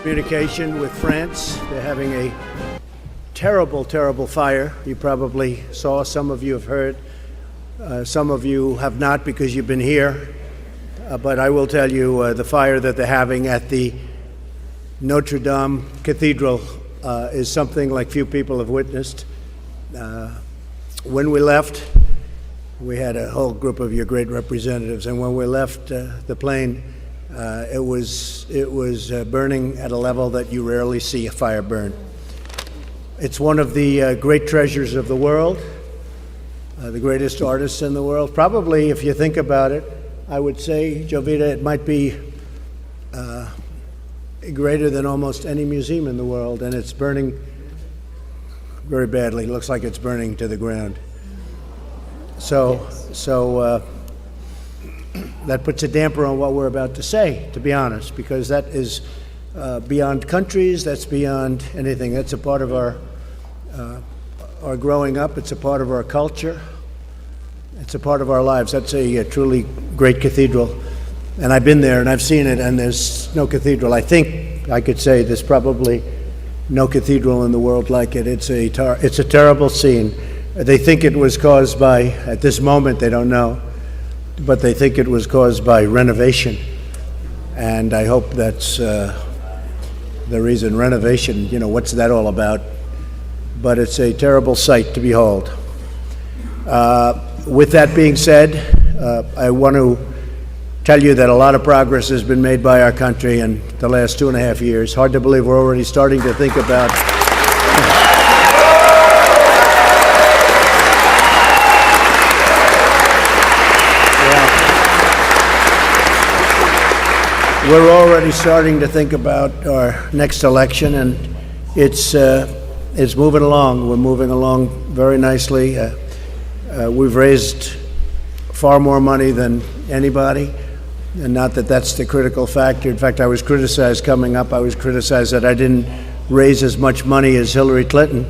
communication with France. They're having a terrible, terrible fire. You probably saw, some of you have heard, some of you have not because you've been here. But I will tell you the fire that they're having at the Notre Dame Cathedral is something like few people have witnessed. When we left, we had a whole group of your great representatives, and when we left the plane, it was burning at a level that you rarely see a fire burn. It's one of the great treasures of the world, the greatest artists in the world. Probably, if you think about it, I would say, Jovita, it might be greater than almost any museum in the world, and it's burning very badly. It looks like it's burning to the ground. So that puts a damper on what we're about to say, to be honest, because that is beyond countries, that's beyond anything. That's a part of our growing up, it's a part of our culture, it's a part of our lives. That's a truly great cathedral. And I've been there and I've seen it, and there's no cathedral. I think I could say there's probably no cathedral in the world like it. It's a terrible scene. They think it was caused by, at this moment they don't know, but they think it was caused by renovation. And I hope that's the reason. Renovation, you know, what's that all about? But it's a terrible sight to behold. With that being said, I want to tell you that a lot of progress has been made by our country in the last 2.5 years. Hard to believe we're already starting to think about we're already starting to think about our next election, and it's moving along. We're moving along very nicely. We've raised far more money than anybody, and not that that's the critical factor. In fact, I was criticized coming up. I was criticized that I didn't raise as much money as Hillary Clinton,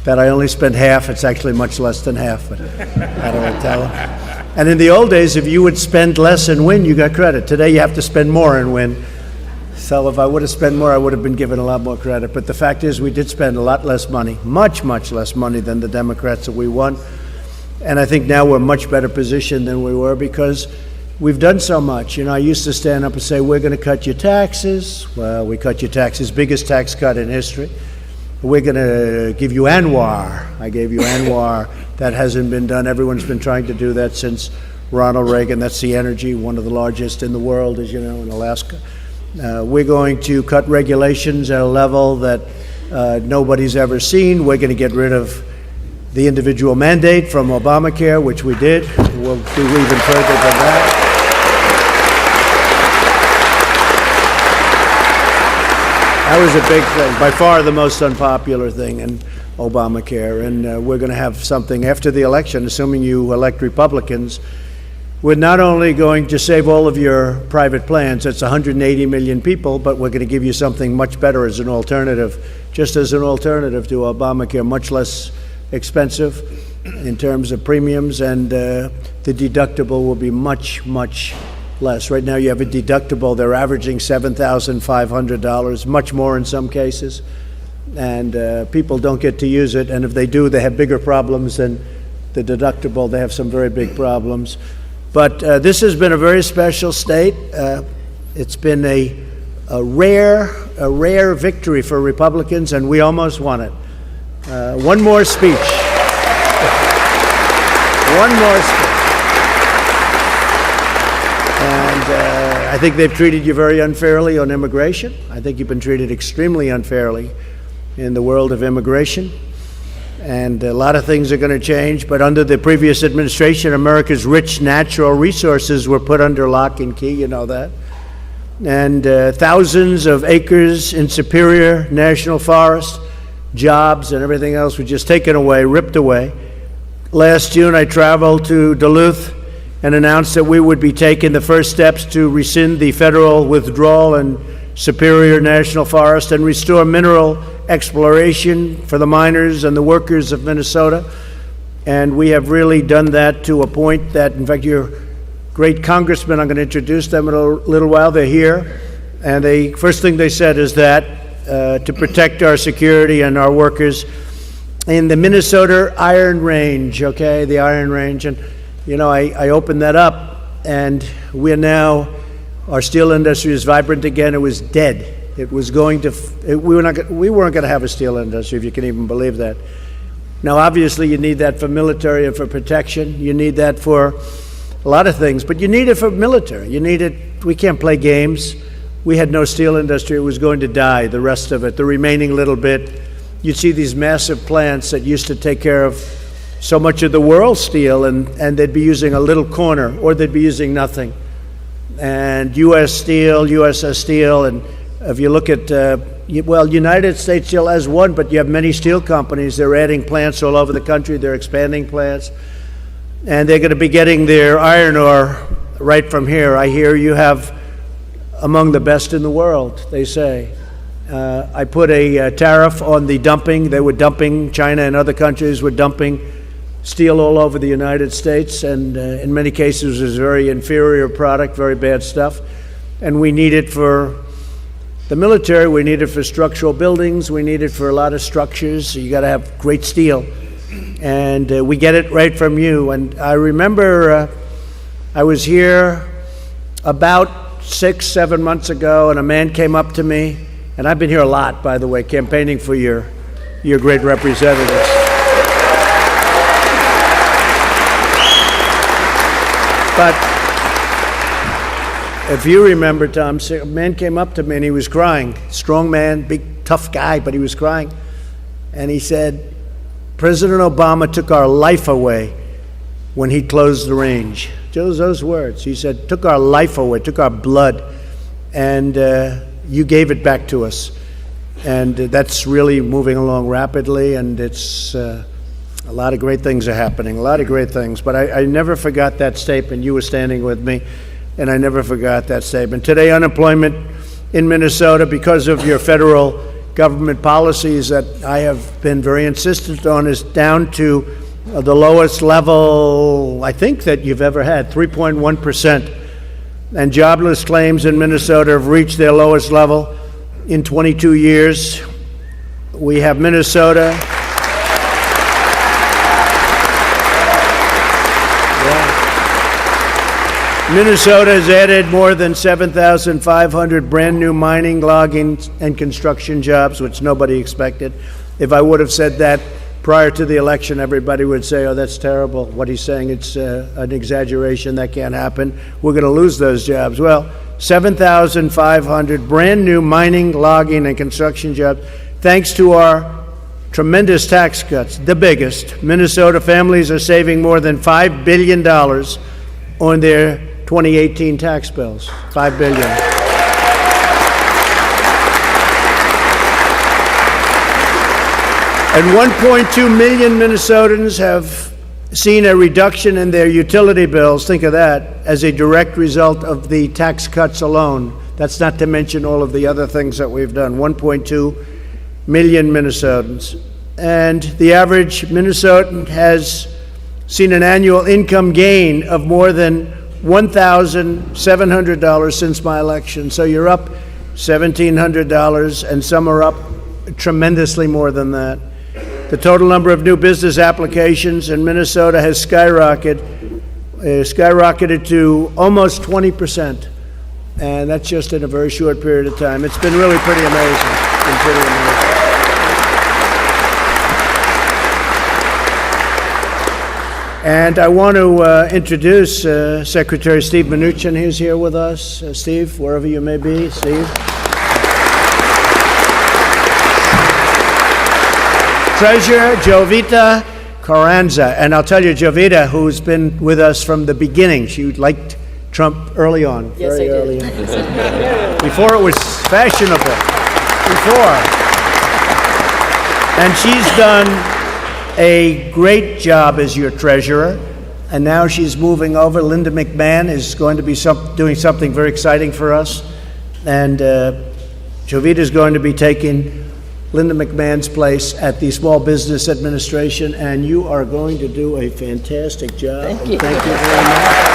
that I only spent half. It's actually much less than half, but I don't want to tell her. And in the old days, if you would spend less and win, you got credit. Today, you have to spend more and win. So if I would have spent more, I would have been given a lot more credit. But the fact is, we did spend a lot less money, much, much less money than the Democrats that we won. And I think now we're much better positioned than we were because we've done so much. You know, I used to stand up and say, we're going to cut your taxes. Well, we cut your taxes, biggest tax cut in history. We're going to give you ANWR. I gave you ANWR. That hasn't been done. Everyone's been trying to do that since Ronald Reagan. That's the energy, one of the largest in the world, as you know, in Alaska. We're going to cut regulations at a level that nobody's ever seen. We're going to get rid of the individual mandate from Obamacare, which we did. We'll do even further than that. That was a big thing, by far the most unpopular thing in Obamacare, and we're going to have something after the election, assuming you elect Republicans. We're not only going to save all of your private plans, that's 180 million people, but we're going to give you something much better as an alternative, just as an alternative to Obamacare, much less expensive in terms of premiums, and the deductible will be much, much less. Right now you have a deductible, they're averaging $7,500, much more in some cases, and people don't get to use it, and if they do, they have bigger problems than the deductible. They have some very big problems. But this has been a very special state. It's been a rare victory for Republicans, and we almost won it. One more speech. One more speech. And I think they've treated you very unfairly on immigration. I think you've been treated extremely unfairly in the world of immigration. And a lot of things are going to change, but under the previous administration, America's rich natural resources were put under lock and key, you know that. And thousands of acres in Superior National Forest, jobs and everything else were just taken away, ripped away. Last June, I traveled to Duluth and announced that we would be taking the first steps to rescind the federal withdrawal in Superior National Forest and restore mineral exploration for the miners and the workers of Minnesota. And we have really done that to a point that, in fact, your great congressmen, I'm going to introduce them in a little while, they're here. And the first thing they said is that to protect our security and our workers in the Minnesota Iron Range, okay, the Iron Range. And, you know, I opened that up, and we're now, our steel industry is vibrant again. It was dead. It was going to, we weren't going to have a steel industry, if you can even believe that. Now, obviously, you need that for military and for protection. You need that for a lot of things, but you need it for military. You need it, we can't play games. We had no steel industry. It was going to die, the rest of it, the remaining little bit. You'd see these massive plants that used to take care of so much of the world's steel, and they'd be using a little corner, or they'd be using nothing. And U.S. Steel, USS Steel, and if you look at, well, United States Steel has one, but you have many steel companies. They're adding plants all over the country. They're expanding plants. And they're going to be getting their iron ore right from here. I hear you have among the best in the world, they say. I put a tariff on the dumping. They were dumping, China and other countries were dumping steel all over the United States, and in many cases it was a very inferior product, very bad stuff. And we need it for the military, we need it for structural buildings, we need it for a lot of structures. So you got to have great steel. And we get it right from you. And I remember I was here about 6-7 months ago, and a man came up to me, and I've been here a lot, by the way, campaigning for your great representatives. But if you remember, Tom, a man came up to me and he was crying. Strong man, big, tough guy, but he was crying. And he said, President Obama took our life away when he closed the range. Those words. He said, took our life away, took our blood, and you gave it back to us. And that's really moving along rapidly, and it's a lot of great things are happening, a lot of great things. But I never forgot that statement. You were standing with me, and I never forgot that statement. Today, unemployment in Minnesota, because of your federal government policies that I have been very insistent on, is down to the lowest level, I think, that you've ever had, 3.1%. And jobless claims in Minnesota have reached their lowest level in 22 years. We have Minnesota. Minnesota has added more than 7,500 brand new mining, logging, and construction jobs, which nobody expected. If I would have said that prior to the election, everybody would say, oh, that's terrible. What he's saying, it's an exaggeration. That can't happen. We're going to lose those jobs. Well, 7,500 brand new mining, logging, and construction jobs, thanks to our tremendous tax cuts, the biggest. Minnesota families are saving more than $5 billion on their 2018 tax bills. $5 billion. And 1.2 million Minnesotans have seen a reduction in their utility bills, think of that, as a direct result of the tax cuts alone. That's not to mention all of the other things that we've done. 1.2 million Minnesotans. And the average Minnesotan has seen an annual income gain of more than $1,700 since my election. So you're up $1,700, and some are up tremendously more than that. The total number of new business applications in Minnesota has skyrocketed to almost 20%. And that's just in a very short period of time. It's been really pretty amazing. It's been pretty amazing. And I want to introduce Secretary Steve Mnuchin, who's here with us. Steve, wherever you may be, Steve. Treasurer Jovita Carranza. And I'll tell you, Jovita, who's been with us from the beginning, she liked Trump early on. Yes, very I early did. on. Before it was fashionable. Before. And she's done a great job as your treasurer, and now she's moving over. Linda McMahon is going to be doing something very exciting for us, and Jovita is going to be taking Linda McMahon's place at the Small Business Administration, and you are going to do a fantastic job. Thank you. Thank you very much.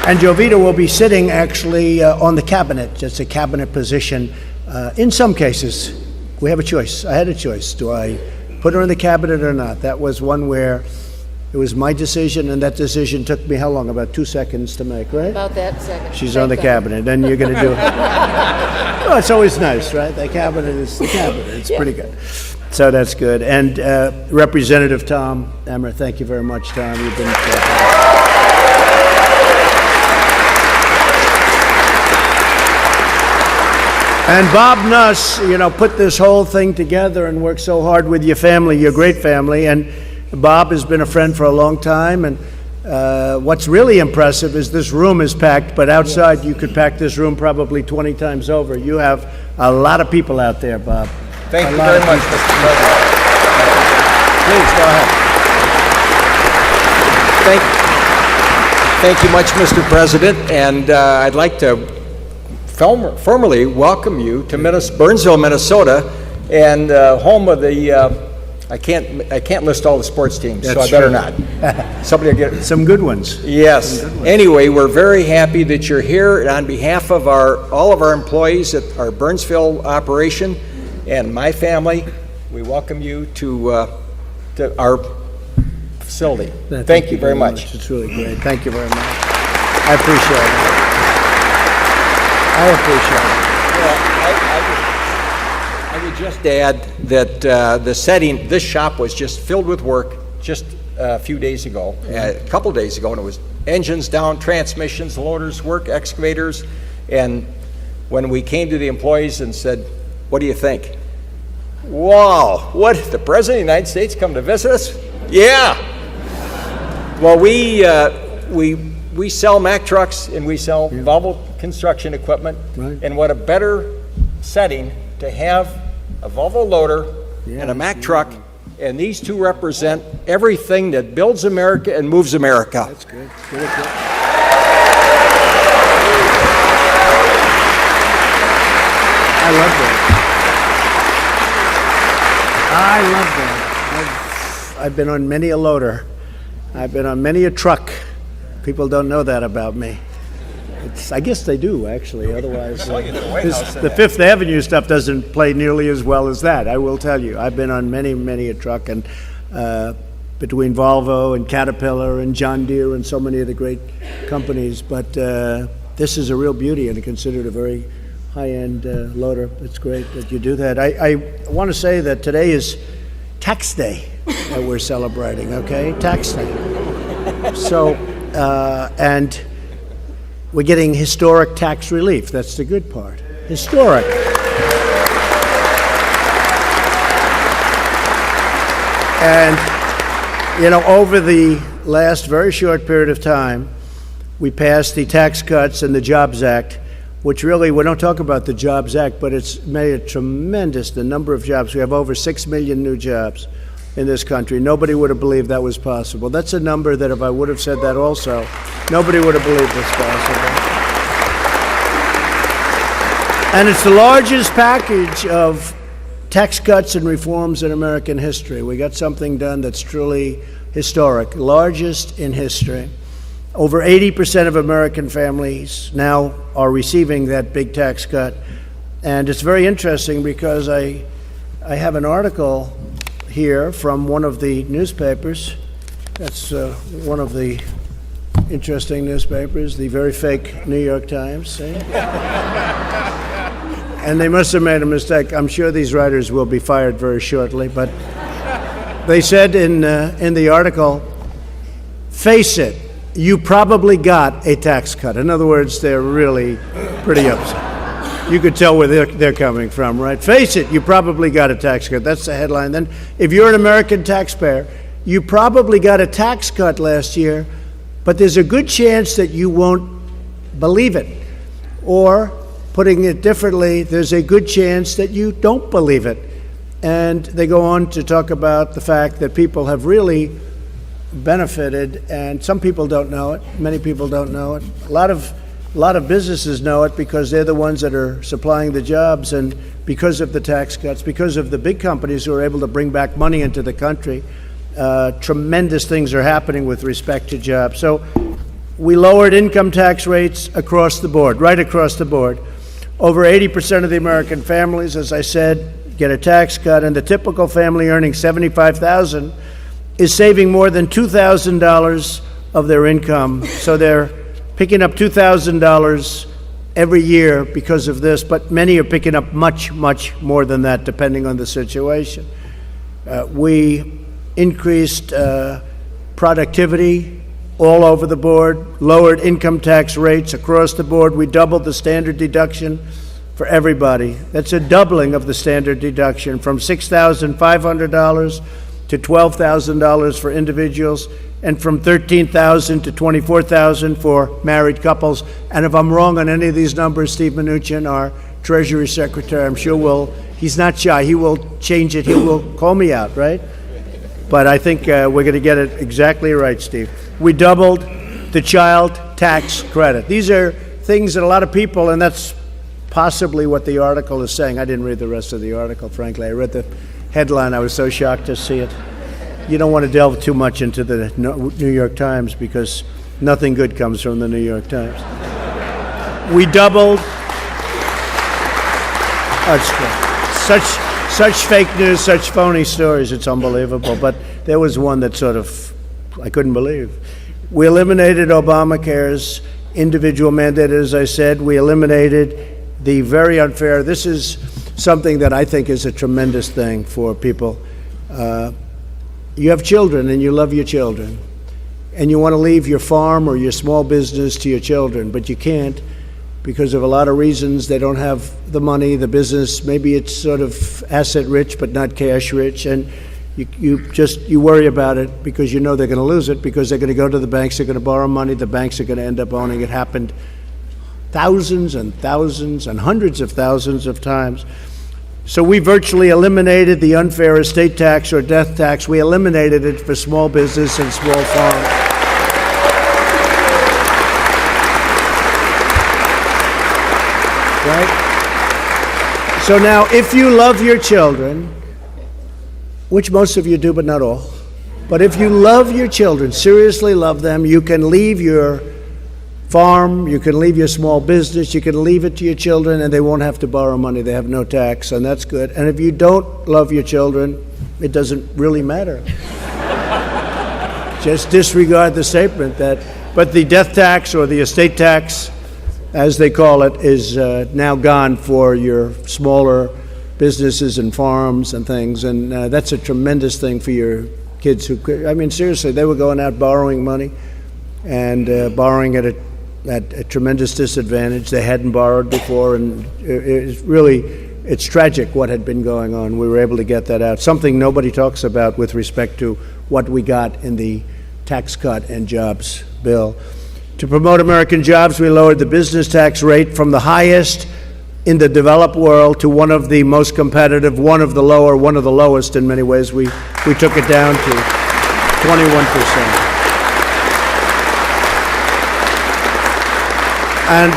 And Jovita will be sitting actually on the cabinet. It's a cabinet position. In some cases, we have a choice. I had a choice. Do I put her in the cabinet or not? That was one where it was my decision, and that decision took me how long? About 2 seconds to make, right? About that second. She's on the cabinet, and you're going to do it. Well, it's always nice, right? The cabinet is the cabinet. It's pretty good. So that's good. And Representative Tom Emmer, thank you very much, Tom. You've been And Bob Nuss, put this whole thing together and worked so hard with your family, your great family. And Bob has been a friend for a long time. And what's really impressive is this room is packed, but outside you could pack this room probably 20 times over. You have a lot of people out there, Bob. Thank you very much, Mr. President. Please, go ahead. Thank you much, Mr. President. And I'd like to formally welcome you to Burnsville, Minnesota, and home of the, I can't list all the sports teams, so I better not. Somebody will get some good ones. Yes. Anyway, we're very happy that you're here, and on behalf of all of our employees at our Burnsville operation and my family, we welcome you to our facility. Thank you very much. It's really great. Thank you very much. I appreciate it. I would just add that the setting, this shop was just filled with work just a few days ago, a couple days ago, and it was engines down, transmissions, loaders, work, excavators, and when we came to the employees and said, what do you think? Wow, what, the President of the United States come to visit us? Yeah. Well, we sell Mack trucks and we sell Volvo construction equipment, and what a better setting to have a Volvo loader and a Mack truck, and these two represent everything that builds America and moves America. That's good. I love that. I've been on many a loader. I've been on many a truck. People don't know that about me. I guess they do, actually. Otherwise, the Fifth Avenue stuff doesn't play nearly as well as that, I will tell you. I've been on many a truck, and between Volvo and Caterpillar and John Deere and so many of the great companies. But this is a real beauty and considered a very high-end loader. It's great that you do that. I want to say that today is Tax Day that we're celebrating, okay? Tax Day. So, and we're getting historic tax relief. That's the good part. Historic. And, over the last very short period of time, we passed the Tax Cuts and the Jobs Act, which really, we don't talk about the Jobs Act, but it's made a the number of jobs. We have over 6 million new jobs in this country. Nobody would have believed that was possible. That's a number that if I would have said that also, nobody would have believed it's possible. And it's the largest package of tax cuts and reforms in American history. We got something done that's truly historic, largest in history. Over 80% of American families now are receiving that big tax cut. And it's very interesting because I have an article here from one of the newspapers. That's one of the interesting newspapers, the very fake New York Times. See? And they must have made a mistake. I'm sure these writers will be fired very shortly, but they said in the article, face it, you probably got a tax cut. In other words, they're really pretty upset. You could tell where they're coming from, right? Face it, you probably got a tax cut. That's the headline. Then, if you're an American taxpayer, you probably got a tax cut last year, but there's a good chance that you won't believe it. Or, putting it differently, there's a good chance that you don't believe it. And they go on to talk about the fact that people have really benefited, and some people don't know it. Many people don't know it. A lot of businesses know it because they're the ones that are supplying the jobs, and because of the tax cuts, because of the big companies who are able to bring back money into the country, tremendous things are happening with respect to jobs. So We lowered income tax rates across the board, right across the board. Over 80% of the American families, as I said, get a tax cut, and the typical family earning $75,000 is saving more than $2,000 of their income. So they're picking up $2,000 every year because of this, but many are picking up much, much more than that, depending on the situation. We increased productivity all over the board, lowered income tax rates across the board. We doubled the standard deduction for everybody. That's a doubling of the standard deduction from $6,500 to $12,000 for individuals, and from $13,000 to $24,000 for married couples. And if I'm wrong on any of these numbers, Steve Mnuchin, our Treasury Secretary, I'm sure he's not shy, he will change it, he will call me out, right? But I think we're going to get it exactly right, Steve. We doubled the child tax credit. These are things that a lot of people, and that's possibly what the article is saying. I didn't read the rest of the article, frankly. I read the headline. I was so shocked to see it. You don't want to delve too much into the New York Times because nothing good comes from the New York Times. We doubled. Such fake news, such phony stories, it's unbelievable. But there was one that sort of, I couldn't believe. We eliminated Obamacare's individual mandate, as I said. We eliminated the very unfair, this is something that I think is a tremendous thing for people. You have children and you love your children, and you want to leave your farm or your small business to your children, but you can't because of a lot of reasons. They don't have the money, the business, maybe it's sort of asset rich but not cash rich, and you worry about it because you know they're going to lose it, because they're going to go to the banks, they're going to borrow money, the banks are going to end up owning it. Happened thousands and thousands and hundreds of thousands of times. So we virtually eliminated the unfair estate tax or death tax. We eliminated it for small business and small farms. Right? So now, if you love your children, which most of you do, but not all, but if you love your children, seriously love them, you can leave your farm, you can leave your small business, you can leave it to your children, and they won't have to borrow money. They have no tax, and that's good. And if you don't love your children, it doesn't really matter. Just disregard the statement that, but the death tax or the estate tax, as they call it, is now gone for your smaller businesses and farms and things, and that's a tremendous thing for your kids who, I mean, seriously, they were going out borrowing money and borrowing at a tremendous disadvantage. They hadn't borrowed before, and it's tragic what had been going on. We were able to get that out, something nobody talks about with respect to what we got in the tax cut and jobs bill. To promote American jobs, we lowered the business tax rate from the highest in the developed world to one of the most competitive, one of the lowest in many ways. We took it down to 21%. And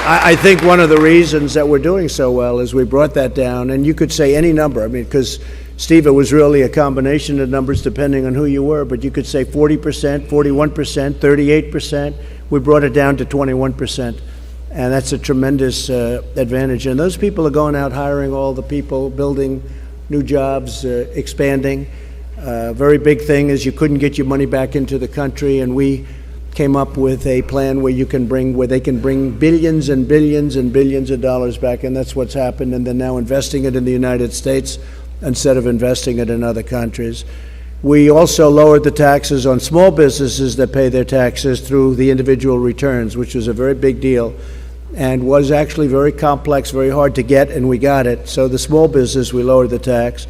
I think one of the reasons that we're doing so well is we brought that down, and you could say any number. I mean, because, Steve, it was really a combination of numbers depending on who you were, but you could say 40%, 41%, 38%. We brought it down to 21%, and that's a tremendous advantage. And those people are going out hiring all the people, building new jobs, expanding. Very big thing is you couldn't get your money back into the country, and we came up with a plan where they can bring billions and billions and billions of dollars back, and that's what's happened, and they're now investing it in the United States instead of investing it in other countries. We also lowered the taxes on small businesses that pay their taxes through the individual returns, which was a very big deal and was actually very complex, very hard to get, and we got it. So the small business, we lowered the tax.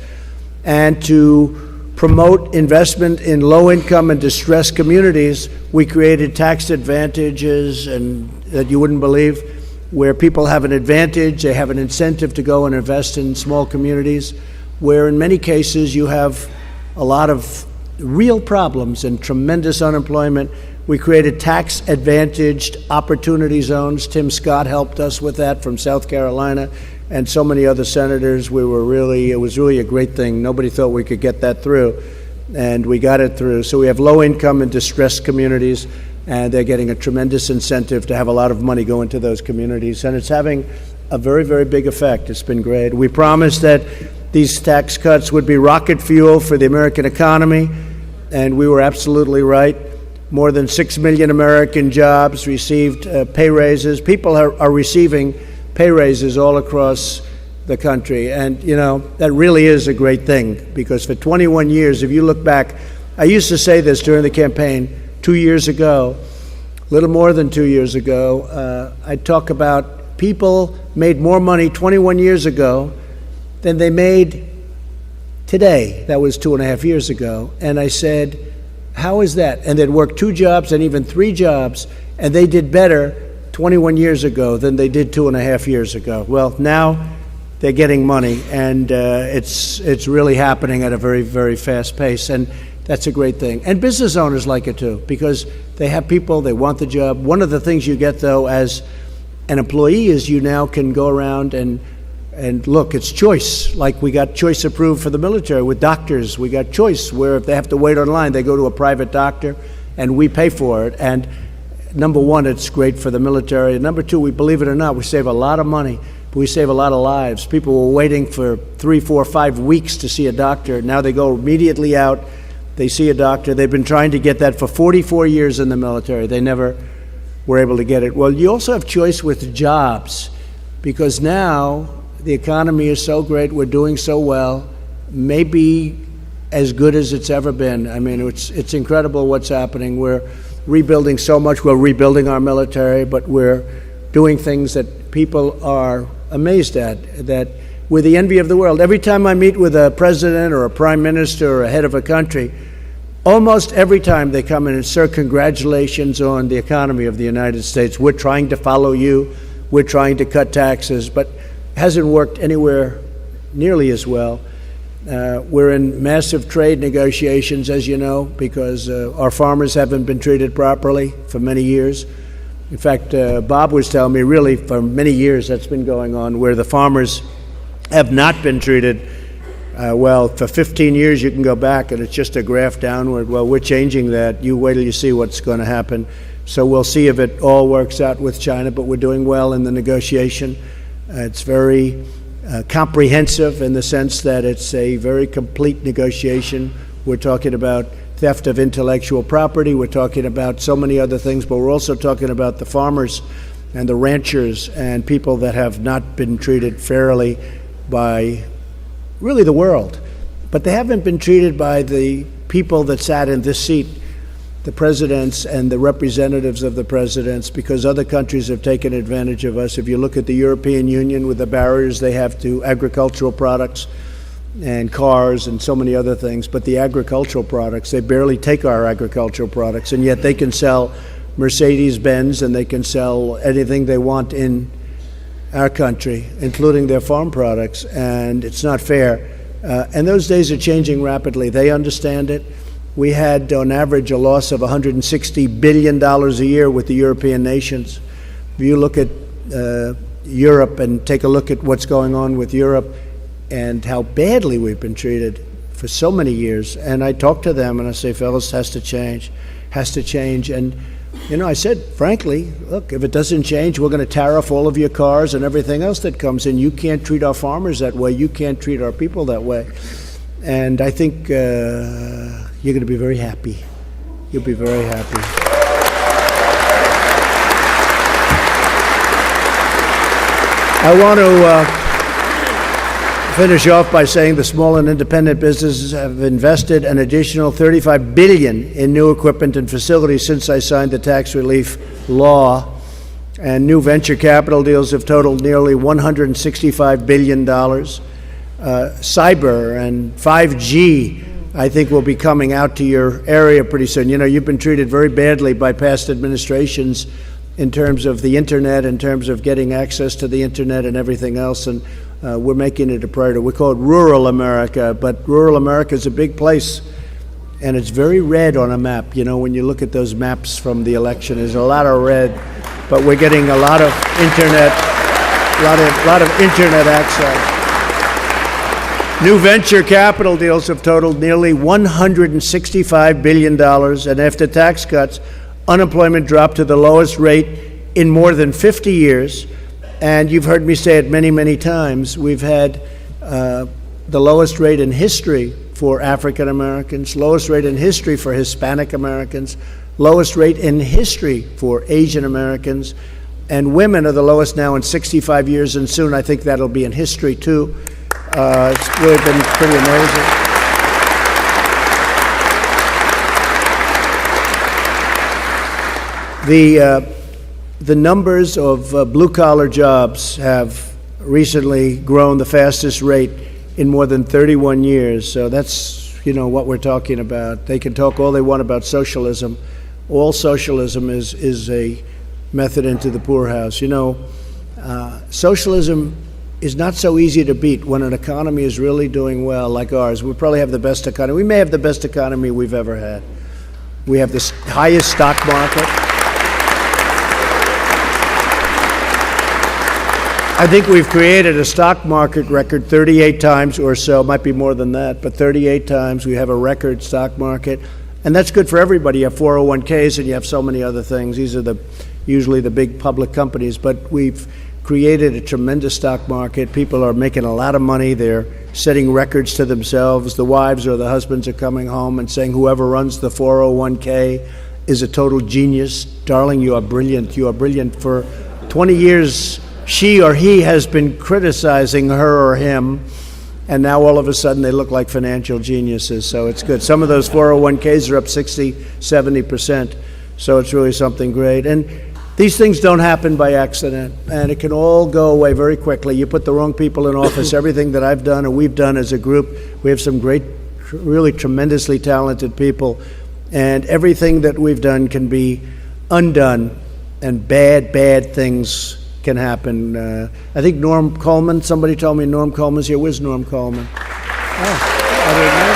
And to promote investment in low-income and distressed communities, we created tax advantages and that you wouldn't believe, where people have an advantage, they have an incentive to go and invest in small communities, where in many cases you have a lot of real problems and tremendous unemployment. We created tax-advantaged opportunity zones. Tim Scott helped us with that from South Carolina, and so many other senators. It was really a great thing. Nobody thought we could get that through, and we got it through. So we have low income and distressed communities and they're getting a tremendous incentive to have a lot of money go into those communities, and it's having a very, very big effect. It's been great. We promised that these tax cuts would be rocket fuel for the American economy, and we were absolutely right. More than 6 million American jobs received pay raises. People are receiving pay raises all across the country, and you know, that really is a great thing, because for 21 years, if you look back, I used to say this during the campaign 2 years ago, a little more than 2 years ago, I'd talk about people made more money 21 years ago than they made today. That was 2.5 years ago. And I said, how is that? And they'd work 2 jobs and even 3 jobs, and they did better 21 years ago than they did 2.5 years ago. Well, now they're getting money, and it's really happening at a very, very fast pace. And that's a great thing. And business owners like it too, because they have people, they want the job. One of the things you get, though, as an employee is you now can go around and look, it's choice. Like we got choice approved for the military with doctors. We got choice where if they have to wait online, they go to a private doctor and we pay for it. And number one, it's great for the military. And number two, we believe it or not, we save a lot of money, but we save a lot of lives. People were waiting for 3, 4, 5 weeks to see a doctor. Now they go immediately out, they see a doctor. They've been trying to get that for 44 years in the military. They never were able to get it. Well, you also have choice with jobs, because now the economy is so great, we're doing so well, maybe as good as it's ever been. I mean, it's incredible what's happening. We're rebuilding so much. We're rebuilding our military, but we're doing things that people are amazed at, that we're the envy of the world. Every time I meet with a president or a prime minister or a head of a country, almost every time they come in and, sir, congratulations on the economy of the United States. We're trying to follow you. We're trying to cut taxes, but it hasn't worked anywhere nearly as well. We're in massive trade negotiations, as you know, because our farmers haven't been treated properly for many years. In fact, Bob was telling me, really, for many years that's been going on, where the farmers have not been treated well. For 15 years you can go back and it's just a graph downward. Well, we're changing that. You wait till you see what's going to happen. So we'll see if it all works out with China, but we're doing well in the negotiation. It's very comprehensive in the sense that it's a very complete negotiation. We're talking about theft of intellectual property. We're talking about so many other things, but we're also talking about the farmers and the ranchers and people that have not been treated fairly by really the world. But they haven't been treated by the people that sat in this seat, the presidents and the representatives of the presidents, because other countries have taken advantage of us. If you look at the European Union with the barriers they have to agricultural products and cars and so many other things, but the agricultural products, they barely take our agricultural products, and yet they can sell Mercedes-Benz and they can sell anything they want in our country, including their farm products, and it's not fair. And those days are changing rapidly. They understand it. We had, on average, a loss of $160 billion a year with the European nations. If you look at Europe and take a look at what's going on with Europe and how badly we've been treated for so many years, and I talk to them and I say, fellas, has to change. And you know, I said, frankly, look, if it doesn't change, we're going to tariff all of your cars and everything else that comes in. You can't treat our farmers that way. You can't treat our people that way. And I think you're going to be very happy. You'll be very happy. I want to finish off by saying the small and independent businesses have invested an additional $35 billion in new equipment and facilities since I signed the tax relief law, and new venture capital deals have totaled nearly $165 billion. Cyber and 5G, I think, will be coming out to your area pretty soon. You know, you've been treated very badly by past administrations in terms of the internet, in terms of getting access to the internet and everything else, and we're making it a priority. We call it rural America, but rural America is a big place, and it's very red on a map. You know, when you look at those maps from the election, there's a lot of red, but we're getting a lot of internet, a lot of internet access. New venture capital deals have totaled nearly $165 billion, and after tax cuts, Unemployment dropped to the lowest rate in more than 50 years. And you've heard me say it many, many times. We've had the lowest rate in history for African Americans, lowest rate in history for Hispanic Americans, lowest rate in history for Asian Americans, and women are the lowest now in 65 years, and soon I think that'll be in history too. It's really been pretty amazing. The numbers of blue-collar jobs have recently grown the fastest rate in more than 31 years. So that's, what we're talking about. They can talk all they want about socialism. All socialism is a method into the poorhouse. Socialism is not so easy to beat when an economy is really doing well like ours. We probably have the best economy. We may have the best economy we've ever had. We have the highest stock market. I think we've created a stock market record 38 times or so, might be more than that, but 38 times we have a record stock market. And that's good for everybody. You have 401ks and you have so many other things. These are usually the big public companies, but we've created a tremendous stock market. People are making a lot of money. They're setting records to themselves. The wives or the husbands are coming home and saying, whoever runs the 401k is a total genius. Darling, you are brilliant. You are brilliant. For 20 years, she or he has been criticizing her or him, and now all of a sudden they look like financial geniuses, so it's good. Some of those 401ks are up 60, 70%, so it's really something great. And these things don't happen by accident, and it can all go away very quickly. You put the wrong people in office. Everything that I've done and we've done as a group, we have some great, really tremendously talented people, and everything that we've done can be undone, and bad things can happen. I think Norm Coleman, somebody told me Norm Coleman's here. Where's Norm Coleman? Oh, I didn't know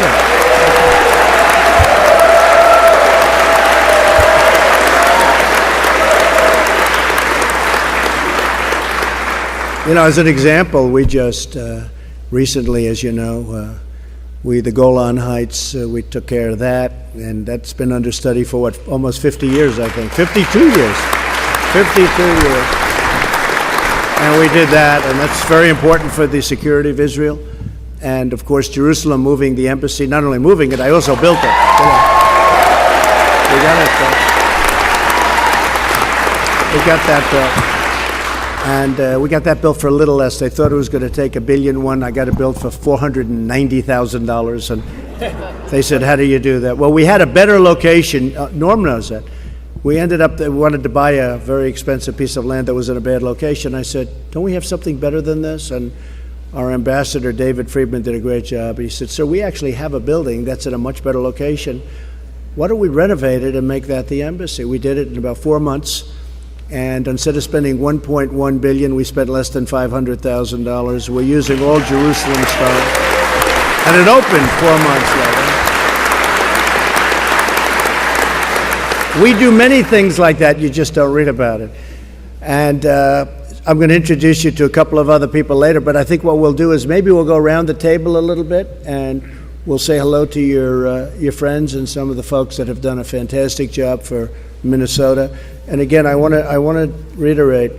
that. As an example, we just recently, as you know, the Golan Heights, we took care of that, and that's been under study for almost 50 years, I think. 52 years. 52 years. And we did that, and that's very important for the security of Israel. And of course, Jerusalem, moving the embassy, not only moving it, I also built it. We got it built. We got that built. And we got that built for a little less. They thought it was going to take $1.1 billion. I got it built for $490,000. And they said, how do you do that? Well, we had a better location. Norm knows that. We ended up, they wanted to buy a very expensive piece of land that was in a bad location. I said, don't we have something better than this? And our ambassador, David Friedman, did a great job. He said, sir, we actually have a building that's in a much better location. Why don't we renovate it and make that the embassy? We did it in about 4 months. And instead of spending $1.1 billion, we spent less than $500,000. We're using all Jerusalem stone. And it opened 4 months later. We do many things like that, you just don't read about it. And I'm going to introduce you to a couple of other people later, but I think what we'll do is maybe we'll go around the table a little bit and we'll say hello to your friends and some of the folks that have done a fantastic job for Minnesota. And again, I want to reiterate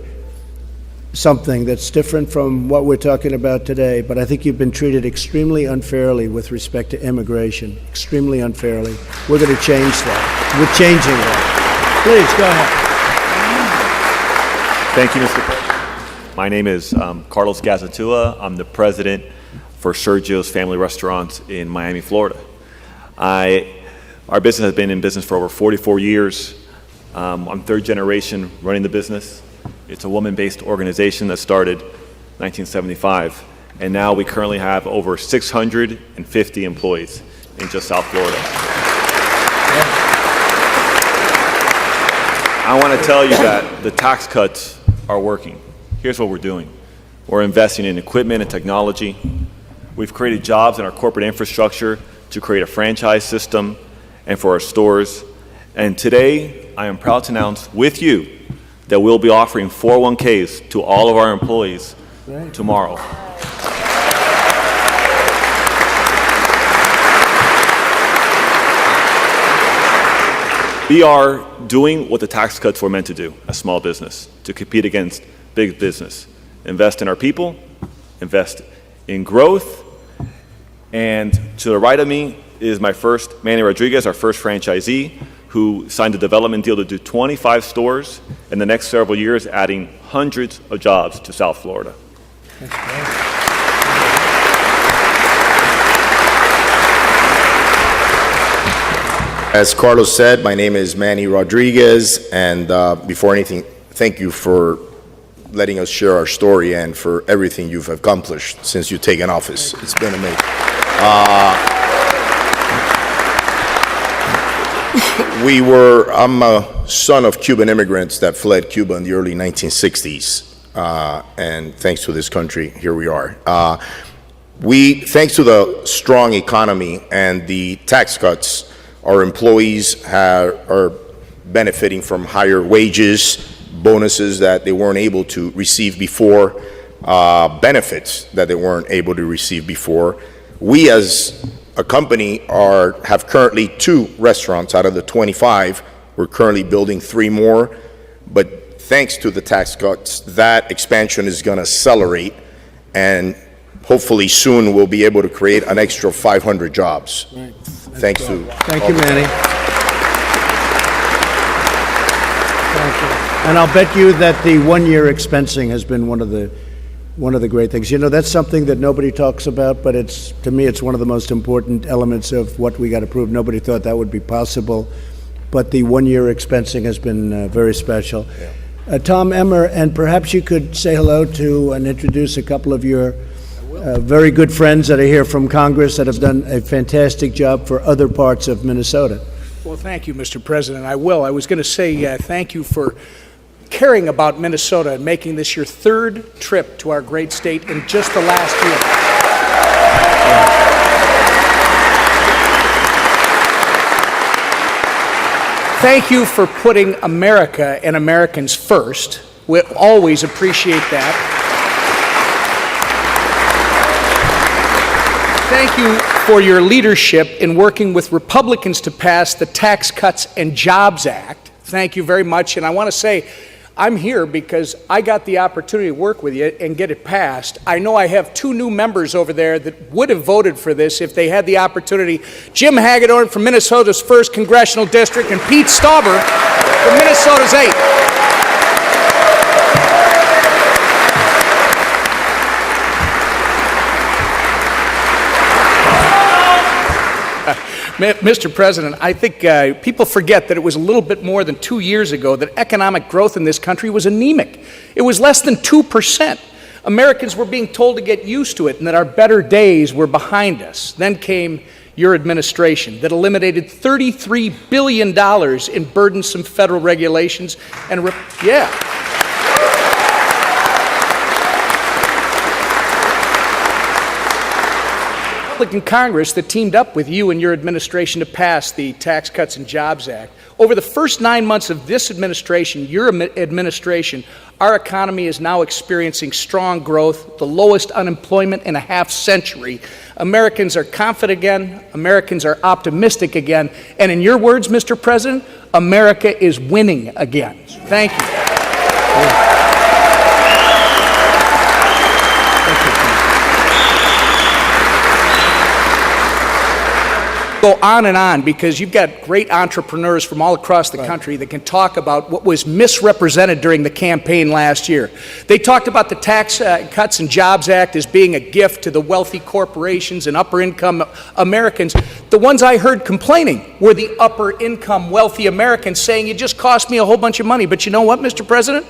something that's different from what we're talking about today, but I think you've been treated extremely unfairly with respect to immigration, extremely unfairly. We're going to change that. We're changing that. Please, go ahead. Thank you, Mr. President. My name is Carlos Gazatua. I'm the president for Sergio's Family Restaurants in Miami, Florida. Our business has been in business for over 44 years. I'm third generation running the business. It's a woman-based organization that started 1975, and now we currently have over 650 employees in just South Florida. I want to tell you that the tax cuts are working. Here's what we're doing. We're investing in equipment and technology. We've created jobs in our corporate infrastructure to create a franchise system and for our stores. And today, I am proud to announce with you that we'll be offering 401ks to all of our employees tomorrow. We are doing what the tax cuts were meant to do as small business, to compete against big business. Invest in our people, invest in growth, and to the right of me is my first, Manny Rodriguez, our first franchisee, who signed a development deal to do 25 stores in the next several years, adding hundreds of jobs to South Florida. As Carlos said, my name is Manny Rodriguez, and before anything, thank you for letting us share our story and for everything you've accomplished since you've taken office. It's been amazing. I'm a son of Cuban immigrants that fled Cuba in the early 1960s, and thanks to this country, here we are. Thanks to the strong economy and the tax cuts, our employees are benefiting from higher wages, bonuses that they weren't able to receive before, benefits that they weren't able to receive before. We as a company have currently 2 restaurants out of the 25. We're currently building 3 more, but thanks to the tax cuts, that expansion is going to accelerate, and hopefully soon we'll be able to create an extra 500 jobs. Right. Thanks to Thank you, Manny. Thank you. And I'll bet you that the 1-year expensing has been one of the great things. You know, that's something that nobody talks about, but to me, it's one of the most important elements of what we got to prove. Nobody thought that would be possible, but the 1-year expensing has been very special. Yeah. Tom Emmer, and perhaps you could say hello to and introduce a couple of your very good friends that are here from Congress that have done a fantastic job for other parts of Minnesota. Well, thank you, Mr. President. I will. I was going to say thank you for caring about Minnesota and making this your 3rd trip to our great state in just the last year. Thank you for putting America and Americans first. We always appreciate that. Thank you for your leadership in working with Republicans to pass the Tax Cuts and Jobs Act. Thank you very much. And I want to say, I'm here because I got the opportunity to work with you and get it passed. I know I have 2 new members over there that would have voted for this if they had the opportunity. Jim Hagedorn from Minnesota's 1st Congressional District and Pete Stauber from Minnesota's 8th. Mr. President, I think people forget that it was a little bit more than 2 years ago that economic growth in this country was anemic. It was less than 2%. Americans were being told to get used to it and that our better days were behind us. Then came your administration that eliminated $33 billion in burdensome federal regulations and Republican Congress that teamed up with you and your administration to pass the Tax Cuts and Jobs Act. Over the first 9 months of this administration, your administration, our economy is now experiencing strong growth, the lowest unemployment in a half-century. Americans are confident again, Americans are optimistic again, and in your words, Mr. President, America is winning again. Thank you. Go on and on because you've got great entrepreneurs from all across the country that can talk about what was misrepresented during the campaign last year. They talked about the Tax Cuts and Jobs Act as being a gift to the wealthy corporations and upper income Americans. The ones I heard complaining were the upper income wealthy Americans saying it just cost me a whole bunch of money. But you know what, Mr. President?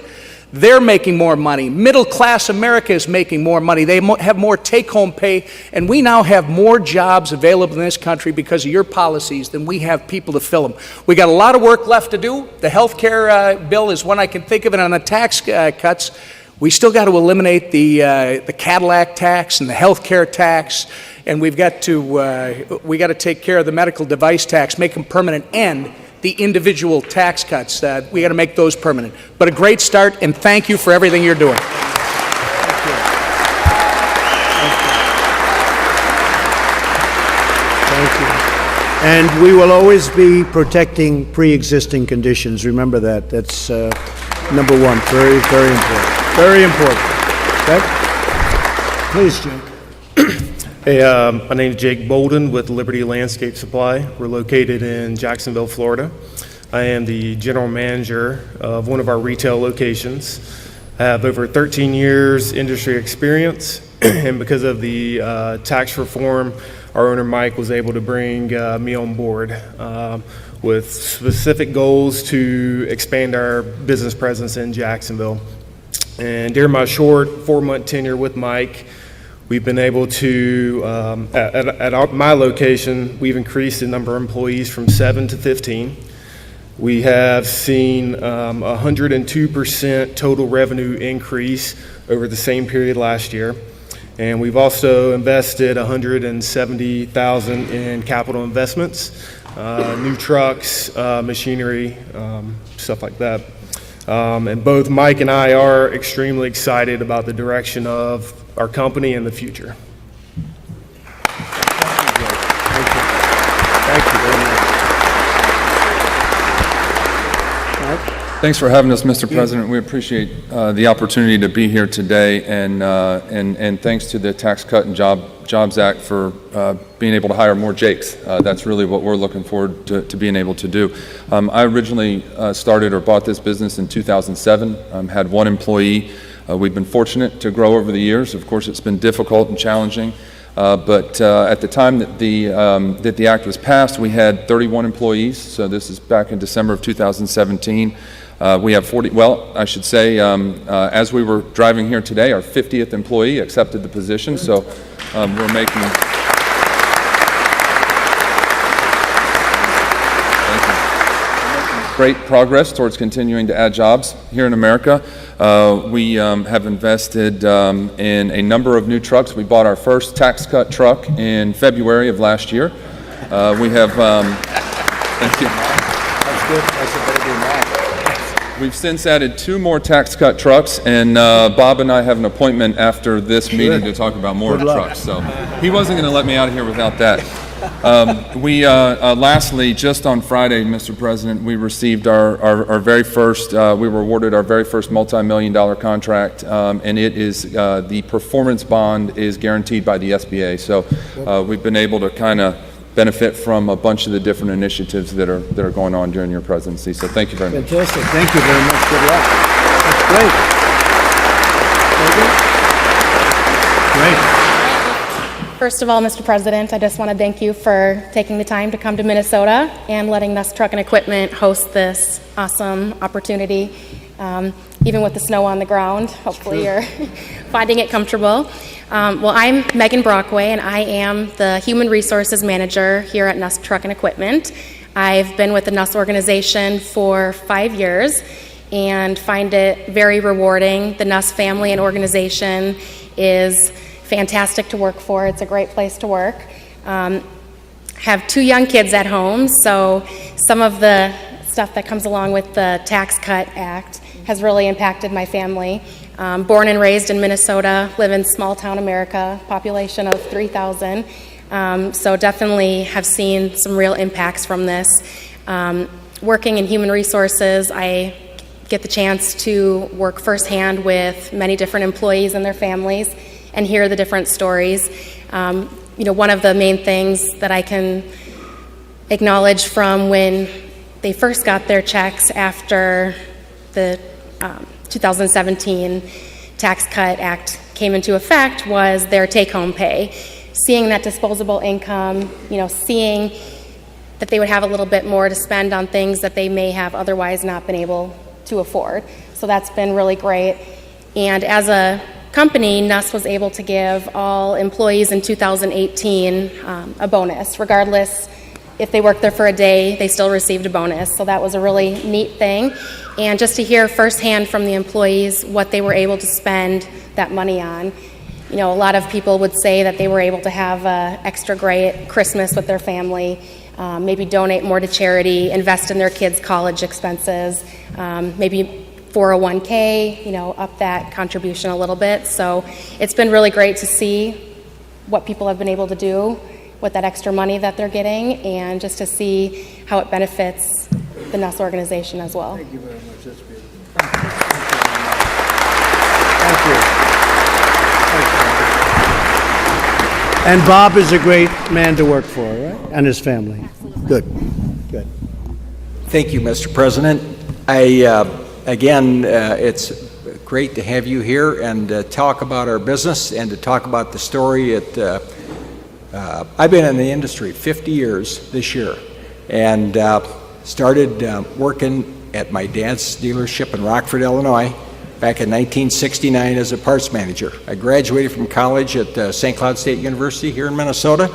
They're making more money. Middle-class America is making more money. They have more take-home pay, and we now have more jobs available in this country because of your policies than we have people to fill them. We got a lot of work left to do. The health care bill is one I can think of, and on the tax cuts, we still got to eliminate the Cadillac tax and the health care tax, and we got to take care of the medical device tax, make them permanent, and the individual tax cuts. We got to make those permanent. But a great start, and thank you for everything you're doing. Thank you. Thank you. And we will always be protecting pre-existing conditions. Remember that. That's number one. Very, very important. Very important. Okay? Please, Jake. Hey, my name is Jake Bolden with Liberty Landscape Supply. We're located in Jacksonville, Florida. I am the general manager of one of our retail locations. I have over 13 years industry experience, and because of the tax reform, our owner Mike was able to bring me on board with specific goals to expand our business presence in Jacksonville. And during my short 4-month tenure with Mike, we've been able to, at my location, we've increased the number of employees from 7 to 15. We have seen 102% total revenue increase over the same period last year. And we've also invested $170,000 in capital investments, new trucks, machinery, stuff like that. And both Mike and I are extremely excited about the direction of our company in the future. Thank you very much. Thanks for having us, Mr. President. We appreciate the opportunity to be here today, and thanks to the Tax Cut and Jobs Act for being able to hire more Jakes. That's really what we're looking forward to being able to do. I originally started or bought this business in 2007, had one employee. We've been fortunate to grow over the years. Of course, it's been difficult and challenging, but at the time that the act was passed, we had 31 employees, so this is back in December of 2017. We have 40, well, I should say, as we were driving here today, our 50th employee accepted the position, so we're making great progress towards continuing to add jobs here in America. We have invested in a number of new trucks. We bought our first tax cut truck in February of last year. We have, thank you. That's good. That's a better than that. We've since added 2 more tax cut trucks, and Bob and I have an appointment after this meeting to talk about more trucks. So he wasn't going to let me out of here without that. Lastly, just on Friday, Mr. President, we received our very first, we were awarded our very first multi-million-dollar contract, and it is, the performance bond is guaranteed by the SBA. So we've been able to kind of benefit from a bunch of the different initiatives that are going on during your presidency. So thank you very much. Fantastic. Thank you very much. Good luck. That's great. Great. First of all, Mr. President, I just want to thank you for taking the time to come to Minnesota and letting Nuss Truck and Equipment host this awesome opportunity. Even with the snow on the ground, hopefully you're finding it comfortable. Well, I'm Megan Brockway, and I am the Human Resources Manager here at Nuss Truck and Equipment. I've been with the Nuss organization for 5 years and find it very rewarding. The Nuss family and organization is fantastic to work for. It's a great place to work. Have 2 young kids at home, so some of the stuff that comes along with the Tax Cut Act has really impacted my family. Born and raised in Minnesota, live in small town America, population of 3,000. So definitely have seen some real impacts from this. Working in human resources, I get the chance to work firsthand with many different employees and their families and hear the different stories. One of the main things that I can acknowledge from when they first got their checks after the 2017 Tax Cut Act came into effect was their take-home pay. Seeing that disposable income, seeing that they would have a little bit more to spend on things that they may have otherwise not been able to afford. So that's been really great. And as a company, Nuss was able to give all employees in 2018 a bonus. Regardless if they worked there for a day, they still received a bonus. So that was a really neat thing. And just to hear firsthand from the employees what they were able to spend that money on. A lot of people would say that they were able to have an extra great Christmas with their family, maybe donate more to charity, invest in their kids' college expenses, maybe 401k, up that contribution a little bit. So it's been really great to see what people have been able to do with that extra money that they're getting, and just to see how it benefits the NUS organization as well. Thank you very much. That's beautiful. Thank you. And Bob is a great man to work for, right? And his family. Good. Good. Thank you, Mr. President. It's great to have you here and talk about our business and to talk about the story. I've been in the industry 50 years this year, and started working at my dad's dealership in Rockford, Illinois, back in 1969 as a parts manager. I graduated from college at St. Cloud State University here in Minnesota.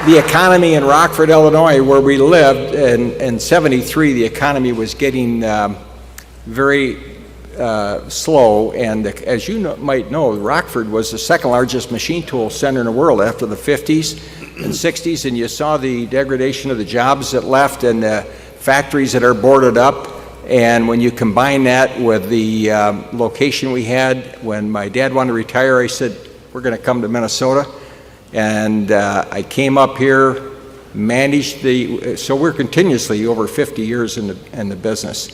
The economy in Rockford, Illinois, where we lived in 73, the economy was getting very slow, and as you might know, Rockford was the second largest machine tool center in the world after the 50s and 60s, and you saw the degradation of the jobs that left and the factories that are boarded up. And when you combine that with the location we had, when my dad wanted to retire, I said, we're going to come to Minnesota. And I came up here, managed so we're continuously over 50 years in the business.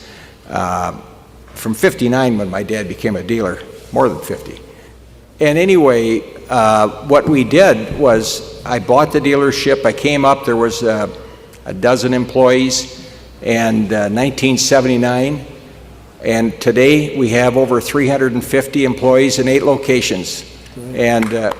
From 59 when my dad became a dealer, more than 50. And anyway, what we did was I bought the dealership. I came up, there was a dozen employees, and 1979. And today we have over 350 employees in 8 locations. Great. And we're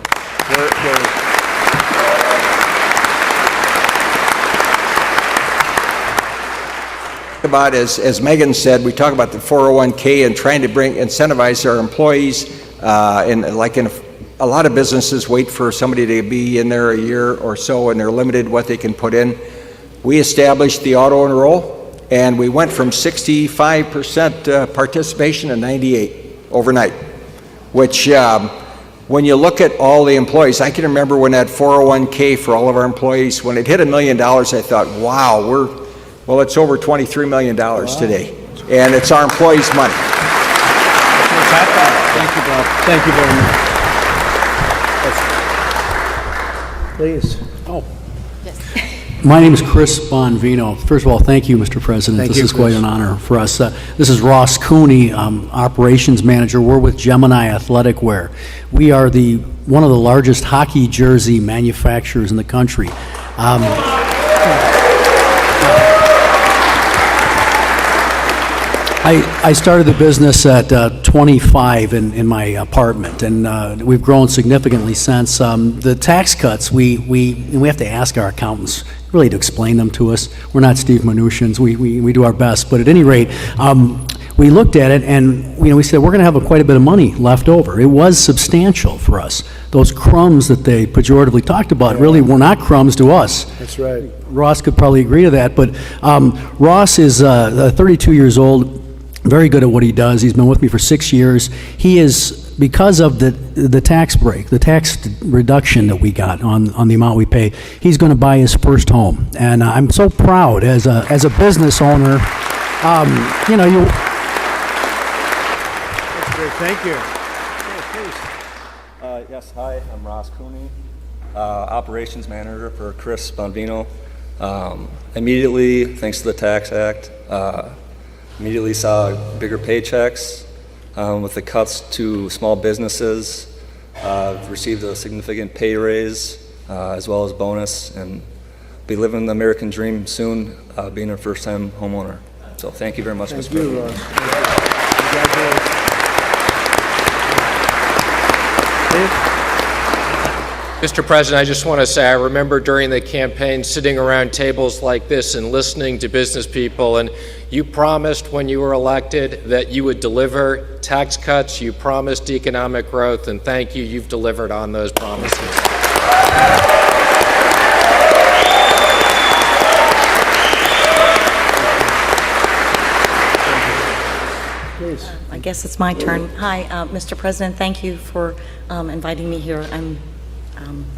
about, as Megan said, we talk about the 401k and trying to incentivize our employees, and like in a lot of businesses wait for somebody to be in there a year or so, and they're limited what they can put in. We established the auto enroll, and we went from 65% participation to 98 overnight, which when you look at all the employees, I can remember when that 401k for all of our employees, when it hit $1 million, I thought, wow, well, it's over $23 million today, and it's our employees' money. Thank you, Bob. Thank you very much. Please. Oh. My name is Chris Bonvino. First of all, thank you, Mr. President. This is quite an honor for us. This is Ross Cooney, Operations Manager. We're with Gemini Athletic Wear. We are one of the largest hockey jersey manufacturers in the country. I started the business at 25 in my apartment, and we've grown significantly since. The tax cuts, we have to ask our accountants really to explain them to us. We're not Steve Mnuchin's. We do our best, but at any rate, we looked at it and we said we're going to have quite a bit of money left over. It was substantial for us. Those crumbs that they pejoratively talked about really were not crumbs to us. That's right. Ross could probably agree to that, but Ross is 32 years old. Very good at what he does. He's been with me for 6 years. He is, because of the tax break, the tax reduction that we got on the amount we pay, he's going to buy his first home. And I'm so proud as a business owner. That's great. Thank you. Yes, hi, I'm Ross Cooney, Operations Manager for Chris Bonvino. Immediately, thanks to the Tax Act, immediately saw bigger paychecks with the cuts to small businesses. Received a significant pay raise as well as bonus, and be living the American dream soon, being a first-time homeowner. So thank you very much, Mr. President. Ross. Congratulations. Mr. President, I just want to say I remember during the campaign sitting around tables like this and listening to business people, and you promised when you were elected that you would deliver tax cuts, you promised economic growth, and thank you, you've delivered on those promises. Please. I guess it's my turn. Hi, Mr. President, thank you for inviting me here. I'm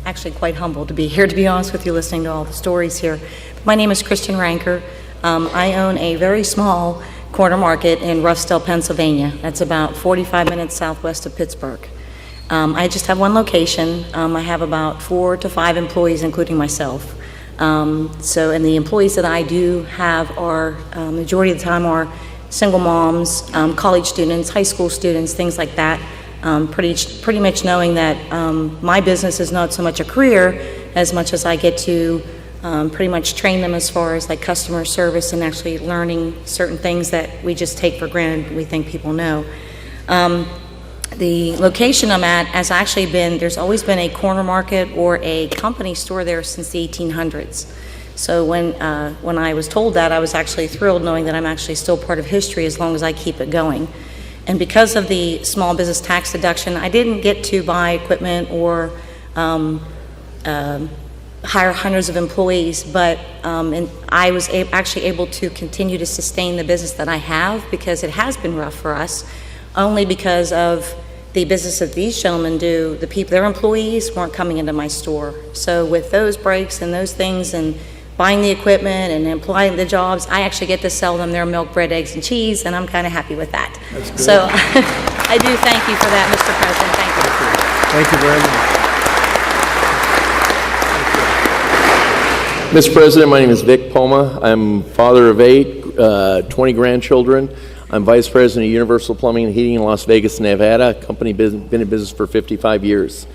actually quite humbled to be here, to be honest with you, listening to all the stories here. My name is Christian Ranker. I own a very small corner market in Ruffsdale, Pennsylvania. That's about 45 minutes southwest of Pittsburgh. I just have one location. I have about 4 to 5 employees, including myself. And the employees that I do have are, majority of the time are single moms, college students, high school students, things like that. Pretty much knowing that my business is not so much a career as much as I get to pretty much train them as far as like customer service and actually learning certain things that we just take for granted, we think people know. The location I'm at has actually been, there's always been a corner market or a company store there since the 1800s. So when I was told that, I was actually thrilled knowing that I'm actually still part of history as long as I keep it going. And because of the small business tax deduction, I didn't get to buy equipment or hire hundreds of employees, but and I was actually able to continue to sustain the business that I have, because it has been rough for us, only because of the business that these gentlemen do. The people, their employees, weren't coming into my store. So with those breaks and those things and buying the equipment and applying the jobs, I actually get to sell them their milk, bread, eggs, and cheese, and I'm kind of happy with that. That's good. So I do thank you for that, Mr. President. Thank you. Thank you very much. Mr. President, my name is Vic Poma. I'm father of 8, 20 grandchildren. I'm Vice President of Universal Plumbing and Heating in Las Vegas, Nevada. Company been in business for 55 years.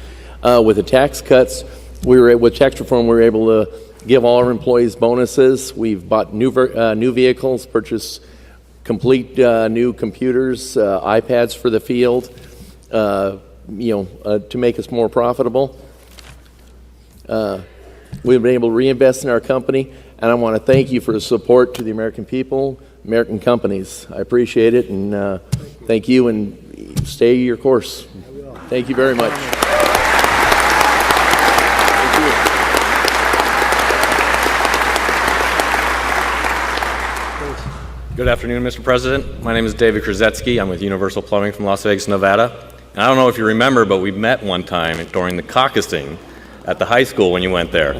With the tax cuts, with tax reform, we were able to give all our employees bonuses. We've bought new vehicles, purchased complete new computers, iPads for the field, to make us more profitable. We've been able to reinvest in our company, and I want to thank you for the support to the American people, American companies. I appreciate it, and thank you, and stay your course. Thank you very much. Good afternoon, Mr. President. My name is David Krasetsky. I'm with Universal Plumbing from Las Vegas, Nevada. And I don't know if you remember, but we met one time during the caucusing at the high school when you went there.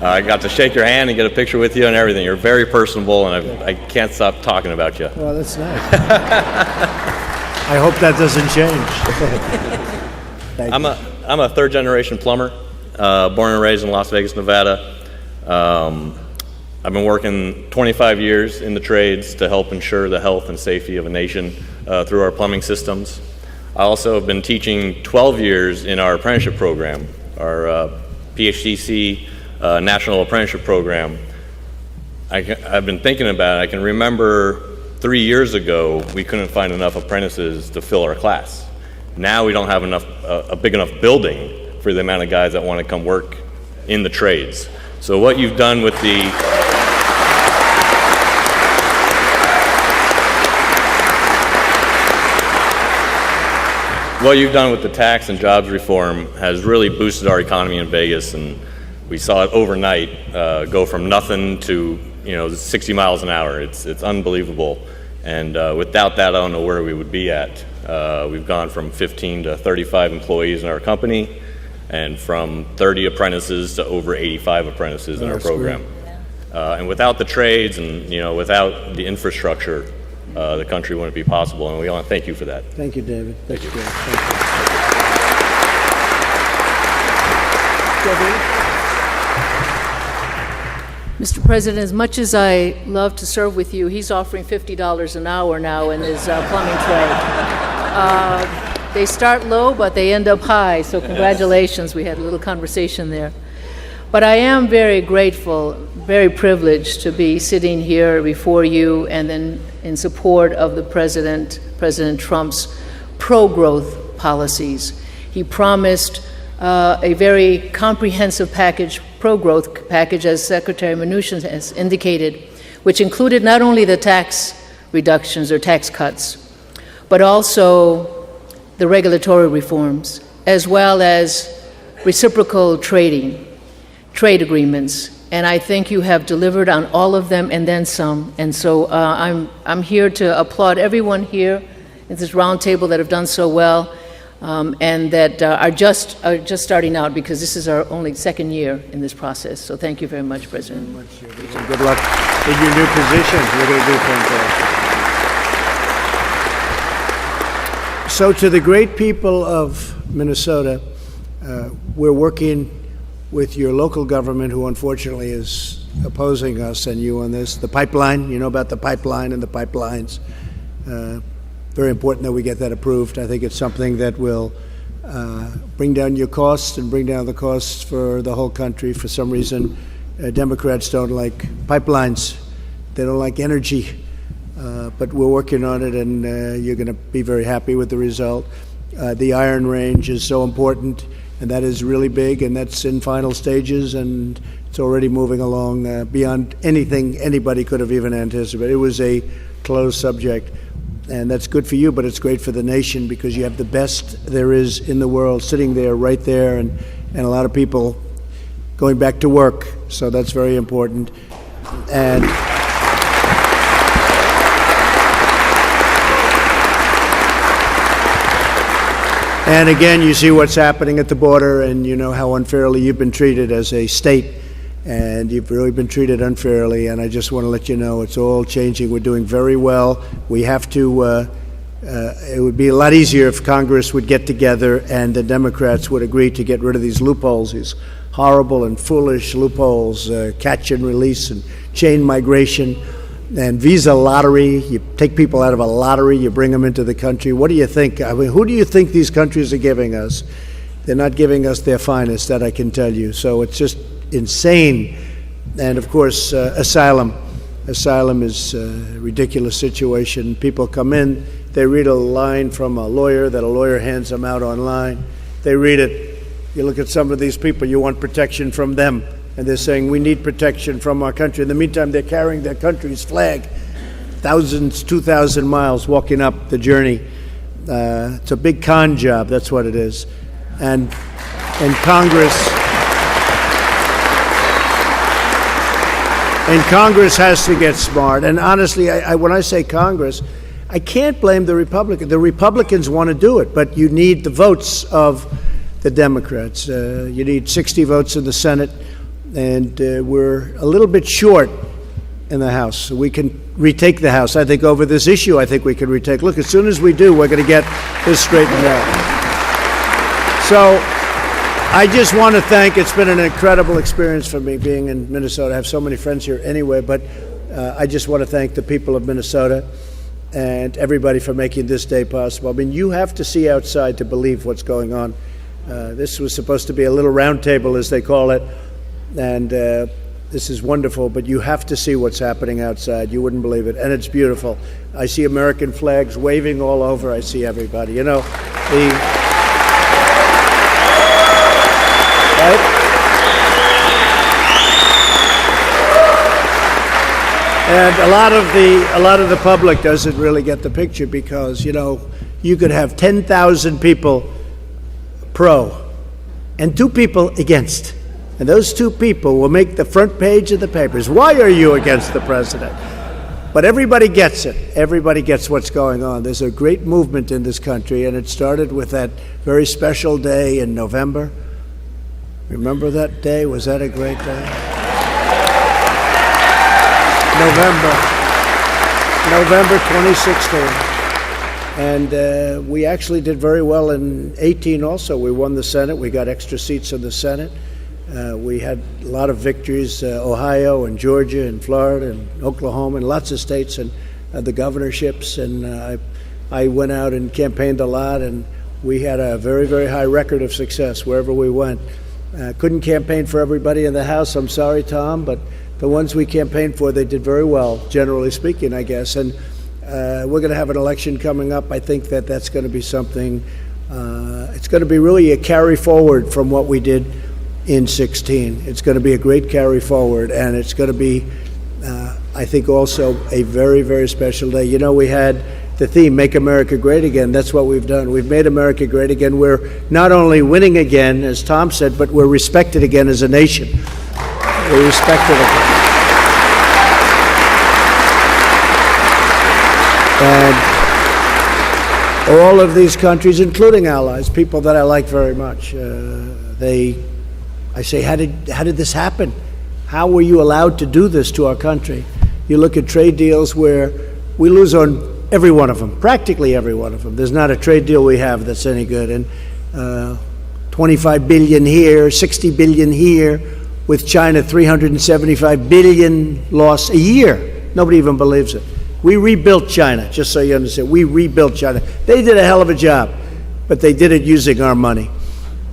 I got to shake your hand and get a picture with you and everything. You're very personable, and I can't stop talking about you. Well, that's nice. I hope that doesn't change. I'm a third-generation plumber, born and raised in Las Vegas, Nevada. I've been working 25 years in the trades to help ensure the health and safety of a nation through our plumbing systems. I also have been teaching 12 years in our apprenticeship program, our PHDC National Apprenticeship Program. I've been thinking about it. I can remember 3 years ago we couldn't find enough apprentices to fill our class. Now we don't have a big enough building for the amount of guys that want to come work in the trades. So what you've done with the tax and jobs reform has really boosted our economy in Vegas, and we saw it overnight go from nothing to 60 miles an hour. It's unbelievable, and without that, I don't know where we would be at. We've gone from 15 to 35 employees in our company, and from 30 apprentices to over 85 apprentices in our program. And without the trades and without the infrastructure, the country wouldn't be possible, and we want to thank you for that. Thank you, David. Thank you. Mr. President, as much as I love to serve with you, he's offering $50 an hour now in his plumbing trade. They start low, but they end up high, so congratulations. We had a little conversation there. But I am very grateful, very privileged to be sitting here before you and then in support of the President Trump's pro-growth policies. He promised a very comprehensive package, pro-growth package, as Secretary Mnuchin has indicated, which included not only the tax reductions or tax cuts, but also the regulatory reforms, as well as reciprocal trade agreements. And I think you have delivered on all of them and then some. And so I'm here to applaud everyone here at this roundtable that have done so well, and that are just starting out, because this is our only second year in this process. So thank you very much, President. Good luck in your new positions. You're going to do fantastic. So to the great people of Minnesota, we're working with your local government, who unfortunately is opposing us and you on this. The pipeline, you know about the pipeline and the pipelines. Very important that we get that approved. I think it's something that will bring down your costs and bring down the costs for the whole country. For some reason, Democrats don't like pipelines. They don't like energy. But we're working on it, and you're going to be very happy with the result. The Iron Range is so important, and that is really big, and that's in final stages, and it's already moving along beyond anything anybody could have even anticipated. It was a closed subject, and that's good for you, but it's great for the nation, because you have the best there is in the world sitting there, right there, and a lot of people going back to work, so that's very important. And again, you see what's happening at the border, and you know how unfairly you've been treated as a state, and you've really been treated unfairly, and I just want to let you know it's all changing. We're doing very well. We have to, it would be a lot easier if Congress would get together and the Democrats would agree to get rid of these loopholes, these horrible and foolish loopholes, catch and release and chain migration. And visa lottery, you take people out of a lottery, you bring them into the country. What do you think? I mean, who do you think these countries are giving us? They're not giving us their finest, that I can tell you. So it's just insane. And of course, asylum. Asylum is a ridiculous situation. People come in, they read a line from a lawyer that a lawyer hands them out online. They read it. You look at some of these people, you want protection from them. And they're saying, we need protection from our country. In the meantime, they're carrying their country's flag, thousands, 2,000 miles walking up the journey. It's a big con job, that's what it is. And Congress has to get smart. And honestly, when I say Congress, I can't blame the Republicans. The Republicans want to do it, but you need the votes of the Democrats. You need 60 votes in the Senate. And we're a little bit short in the House. So we can retake the House. I think over this issue, I think we can retake. Look, as soon as we do, we're going to get this straightened out. So I just want to thank, it's been an incredible experience for me being in Minnesota. I have so many friends here anyway, but I just want to thank the people of Minnesota and everybody for making this day possible. I mean, you have to see outside to believe what's going on. This was supposed to be a little roundtable, as they call it. And this is wonderful, but you have to see what's happening outside. You wouldn't believe it, and it's beautiful. I see American flags waving all over. I see everybody. You know, right? And a lot of the public doesn't really get the picture, because you know you could have 10,000 people pro and 2 people against. And those 2 people will make the front page of the papers. Why are you against the president? But everybody gets it. Everybody gets what's going on. There's a great movement in this country, and it started with that very special day in November. Remember that day? Was that a great day? November 2016. And we actually did very well in 18 also. We won the Senate. We got extra seats in the Senate. We had a lot of victories, Ohio and Georgia and Florida and Oklahoma and lots of states, and the governorships. And I went out and campaigned a lot, and we had a very, very high record of success wherever we went. Couldn't campaign for everybody in the House, I'm sorry, Tom, but the ones we campaigned for, they did very well, generally speaking, I guess. And we're going to have an election coming up. I think that that's going to be something, it's going to be really a carry forward from what we did in 16. It's going to be a great carry forward, and it's going to be, I think, also a very, very special day. You know, we had the theme, Make America Great Again. That's what we've done. We've made America great again. We're not only winning again, as Tom said, but we're respected again as a nation. We're respected again. And all of these countries, including allies, people that I like very much, I say, how did this happen? How were you allowed to do this to our country? You look at trade deals where we lose on every one of them, practically every one of them. There's not a trade deal we have that's any good. And 25 billion here, 60 billion here, with China 375 billion loss a year. Nobody even believes it. We rebuilt China, just so you understand. We rebuilt China. They did a hell of a job, but they did it using our money.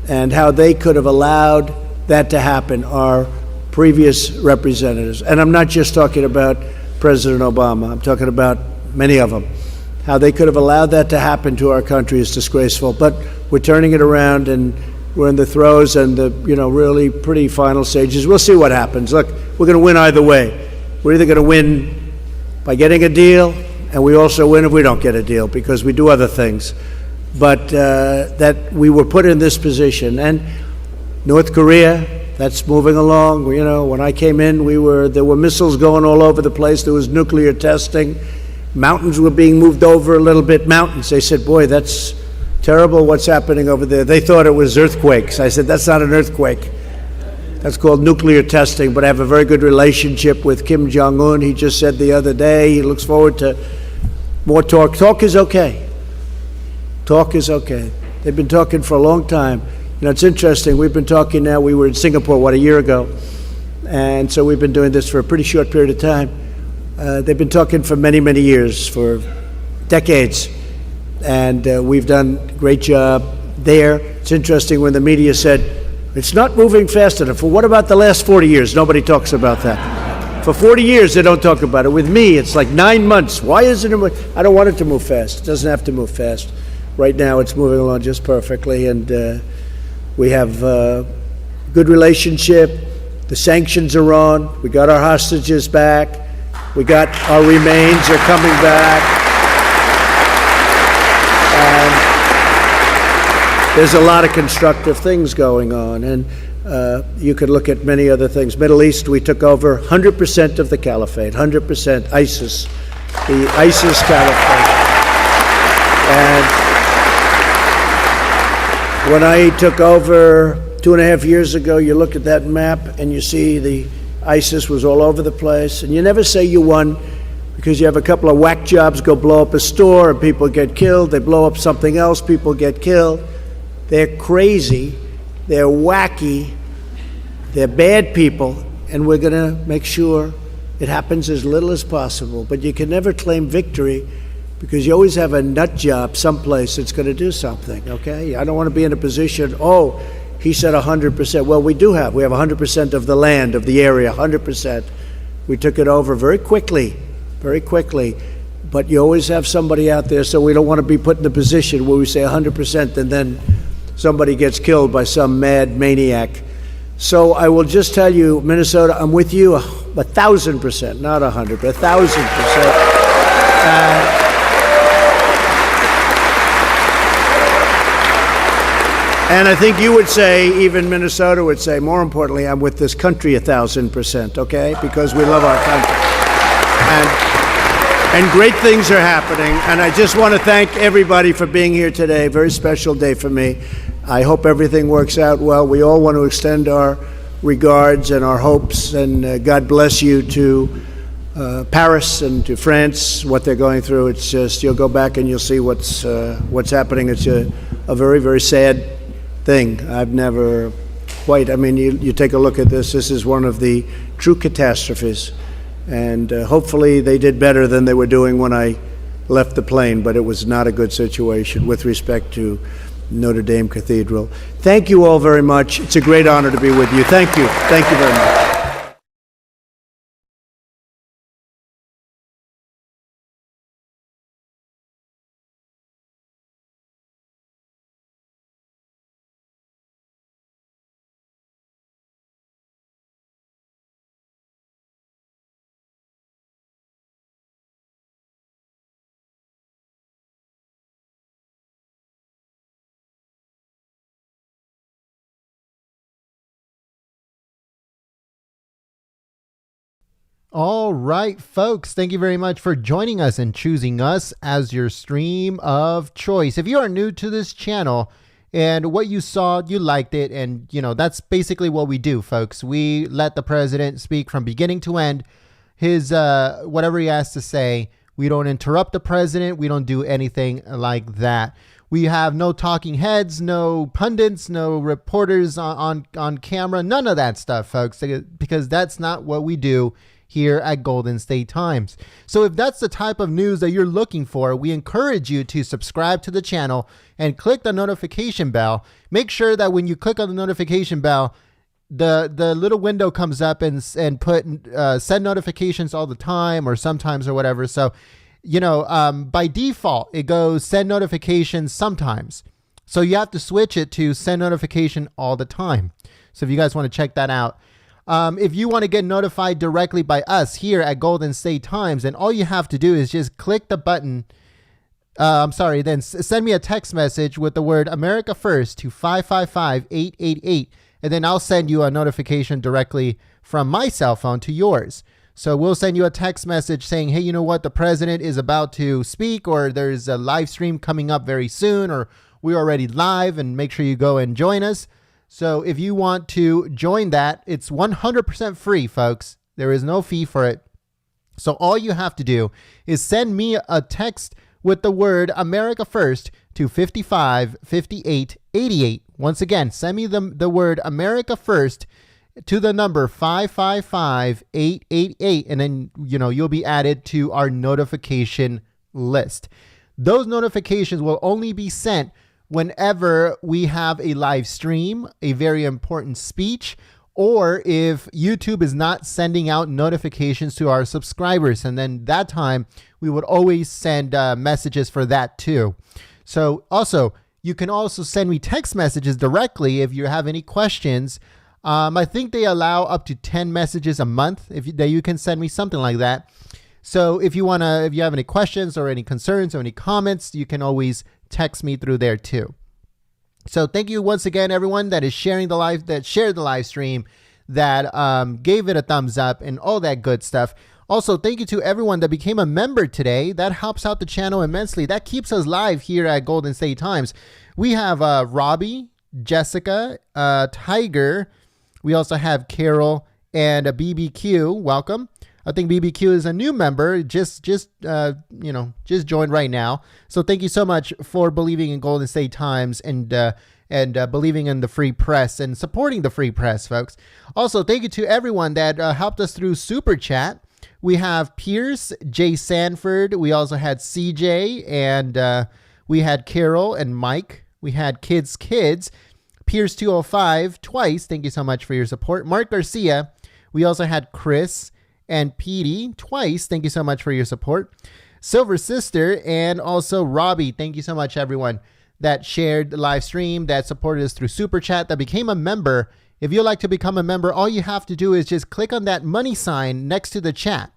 And how they could have allowed that to happen, our previous representatives. And I'm not just talking about President Obama. I'm talking about many of them. How they could have allowed that to happen to our country is disgraceful. But we're turning it around, and we're in the throes and the really pretty final stages. We'll see what happens. Look, we're going to win either way. We're either going to win by getting a deal, and we also win if we don't get a deal, because we do other things. But that we were put in this position. And North Korea, that's moving along. When I came in, there were missiles going all over the place. There was nuclear testing. Mountains were being moved over a little bit. Mountains. They said, boy, that's terrible what's happening over there. They thought it was earthquakes. I said, that's not an earthquake. That's called nuclear testing. But I have a very good relationship with Kim Jong-un. He just said the other day he looks forward to more talk. Talk is okay. Talk is okay. They've been talking for a long time. It's interesting. We've been talking now. We were in Singapore, a year ago? And so we've been doing this for a pretty short period of time. They've been talking for many, many years, for decades. And we've done a great job there. It's interesting when the media said, it's not moving fast enough. Well, what about the last 40 years? Nobody talks about that. For 40 years, they don't talk about it. With me, it's like 9 months. Why isn't it? I don't want it to move fast. It doesn't have to move fast. Right now, it's moving along just perfectly. And we have a good relationship. The sanctions are on. We got our hostages back. We got our remains are coming back. And there's a lot of constructive things going on. And you could look at many other things. Middle East, we took over 100% of the caliphate, 100% ISIS, the ISIS caliphate. And when I took over 2.5 years ago, you look at that map and you see the ISIS was all over the place. And you never say you won, because you have a couple of whack jobs go blow up a store and people get killed. They blow up something else, people get killed. They're crazy, they're wacky, they're bad people, and we're going to make sure it happens as little as possible. But you can never claim victory, because you always have a nut job someplace that's going to do something, okay? I don't want to be in a position, he said 100%. Well, we have 100% of the land, of the area, 100%. We took it over very quickly. But you always have somebody out there, so we don't want to be put in a position where we say 100% and then somebody gets killed by some mad maniac. So I will just tell you, Minnesota, I'm with you 1,000%, not 100, but 1,000%. And I think you would say, even Minnesota would say, more importantly, I'm with this country 1,000%, okay? Because we love our country. And great things are happening. And I just want to thank everybody for being here today. Very special day for me. I hope everything works out well. We all want to extend our regards and our hopes. And God bless you to Paris and to France, what they're going through. It's just, you'll go back and you'll see what's happening. It's a very, very sad thing. I've never quite, you take a look at this. This is one of the true catastrophes. And hopefully they did better than they were doing when I left the plane, but it was not a good situation with respect to Notre Dame Cathedral. Thank you all very much. It's a great honor to be with you. Thank you. Thank you very much. All right, folks, thank you very much for joining us and choosing us as your stream of choice. If you are new to this channel and what you saw, you liked it, and that's basically what we do, folks. We let the president speak from beginning to end, his whatever he has to say. We don't interrupt the president. We don't do anything like that. We have no talking heads, no pundits, no reporters on camera, none of that stuff, folks, because that's not what we do here at Golden State Times. So if that's the type of news that you're looking for, we encourage you to subscribe to the channel and click the notification bell. Make sure that when you click on the notification bell, the little window comes up and put send notifications all the time or sometimes or whatever. So, by default, it goes send notifications sometimes. So you have to switch it to send notification all the time. So if you guys want to check that out. If you want to get notified directly by us here at Golden State Times, then all you have to do is just click the button. Then send me a text message with the word America First to 555-888. And then I'll send you a notification directly from my cell phone to yours. So we'll send you a text message saying, hey, you know what? The president is about to speak, or there's a live stream coming up very soon, or we're already live, and make sure you go and join us. So if you want to join that, it's 100% free, folks. There is no fee for it. So all you have to do is send me a text with the word America First to 555888. Once again, send me the word America First to the number 555888, and then you'll be added to our notification list. Those notifications will only be sent whenever we have a live stream, a very important speech, or if YouTube is not sending out notifications to our subscribers. And then that time we would always send messages for that too. So also, you can also send me text messages directly if you have any questions. I think they allow up to 10 messages a month that you can send me, something like that. So if you have any questions or any concerns or any comments, you can always text me through there too. So thank you once again, everyone that is shared the live stream, that gave it a thumbs up and all that good stuff. Also, thank you to everyone that became a member today. That helps out the channel immensely. That keeps us live here at Golden State Times. We have Robbie, Jessica, Tiger. We also have Carol and a BBQ. Welcome. I think BBQ is a new member, just joined right now. So thank you so much for believing in Golden State Times and believing in the free press and supporting the free press, folks. Also, thank you to everyone that helped us through Super Chat. We have Pierce, Jay Sanford. We also had CJ, and we had Carol and Mike. We had Kids, Pierce 205 twice. Thank you so much for your support. Mark Garcia. We also had Chris and Petey twice. Thank you so much for your support. Silver Sister and also Robbie. Thank you so much, everyone that shared the live stream, that supported us through Super Chat, that became a member. If you'd like to become a member, all you have to do is just click on that money sign next to the chat.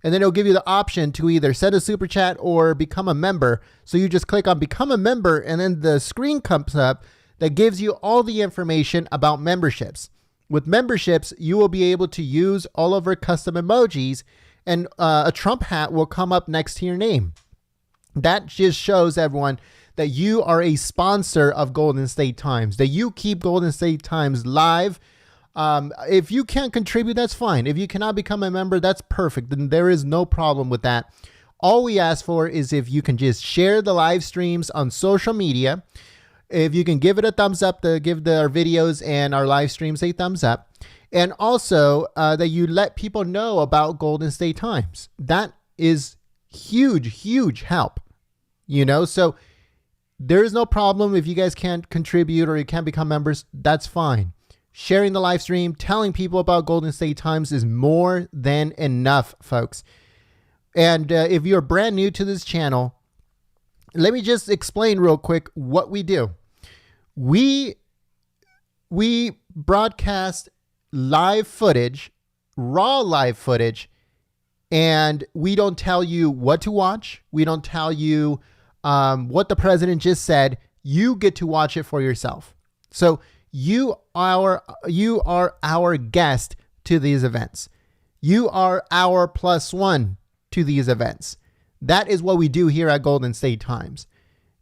And then it'll give you the option to either send a Super Chat or become a member. So you just click on Become a Member, and then the screen comes up that gives you all the information about memberships. With memberships, you will be able to use all of our custom emojis, and a Trump hat will come up next to your name. That just shows everyone that you are a sponsor of Golden State Times, that you keep Golden State Times live. If you can't contribute, that's fine. If you cannot become a member, that's perfect. Then there is no problem with that. All we ask for is if you can just share the live streams on social media. If you can give it a thumbs up, give our videos and our live streams a thumbs up. And also that you let people know about Golden State Times. That is huge help. So there is no problem if you guys can't contribute or you can't become members. That's fine. Sharing the live stream, telling people about Golden State Times is more than enough, folks. And if you're brand new to this channel, let me just explain real quick what we do. We broadcast live footage, raw live footage, and we don't tell you what to watch. We don't tell you what the president just said. You get to watch it for yourself. So you are our guest to these events. You are our +1 to these events. That is what we do here at Golden State Times.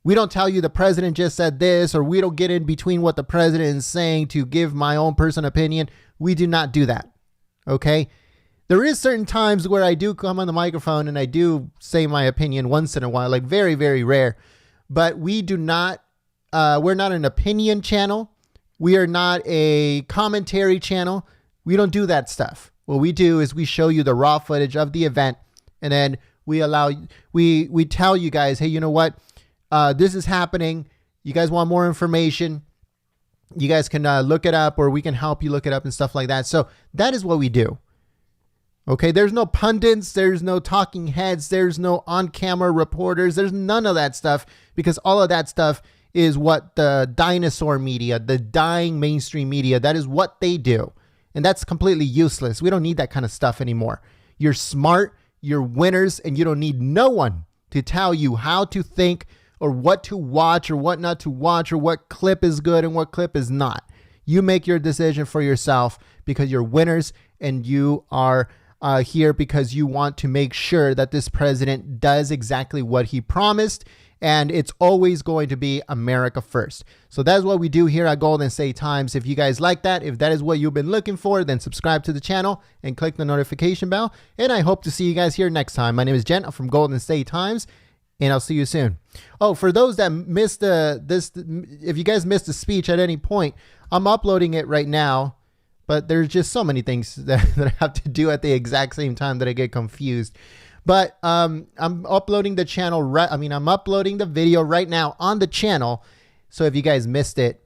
We don't tell you the president just said this, or we don't get in between what the president is saying to give my own personal opinion. We do not do that. Okay? There is certain times where I do come on the microphone and I do say my opinion once in a while, like very, very rare. But we do not we're not an opinion channel. We are not a commentary channel. We don't do that stuff. What we do is we show you the raw footage of the event, and then we tell you guys, hey, you know what? This is happening. You guys want more information? You guys can look it up, or we can help you look it up and stuff like that. So that is what we do. Okay, there's no pundits, there's no talking heads, there's no on-camera reporters, there's none of that stuff, because all of that stuff is what the dinosaur media, the dying mainstream media, that is what they do. And that's completely useless. We don't need that kind of stuff anymore. You're smart, you're winners, and you don't need no one to tell you how to think or what to watch or what not to watch or what clip is good and what clip is not. You make your decision for yourself because you're winners, and you are here because you want to make sure that this president does exactly what he promised, and it's always going to be America first. So that's what we do here at Golden State Times. If you guys like that, if that is what you've been looking for, then subscribe to the channel and click the notification bell, and I hope to see you guys here next time. My name is Jen. I'm from Golden State Times, and I'll see you soon. Oh, for those that missed if you guys missed the speech at any point, I'm uploading it right now. But there's just so many things that I have to do at the exact same time that I get confused. But I'm uploading the channel I'm uploading the video right now on the channel. So if you guys missed it,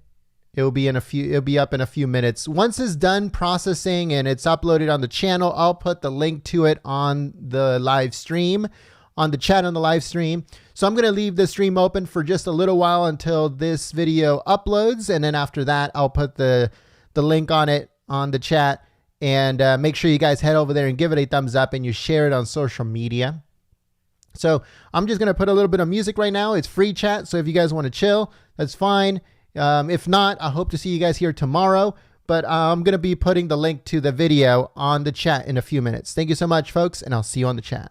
it'll be up in a few minutes. Once it's done processing and it's uploaded on the channel, I'll put the link to it on the live stream, on the chat on the live stream. So I'm going to leave the stream open for just a little while until this video uploads, and then after that I'll put the link on it on the chat, and make sure you guys head over there and give it a thumbs up, and you share it on social media. So I'm just going to put a little bit of music right now. It's free chat, so if you guys want to chill, that's fine. If not, I hope to see you guys here tomorrow, but I'm going to be putting the link to the video on the chat in a few minutes. Thank you so much, folks, and I'll see you on the chat.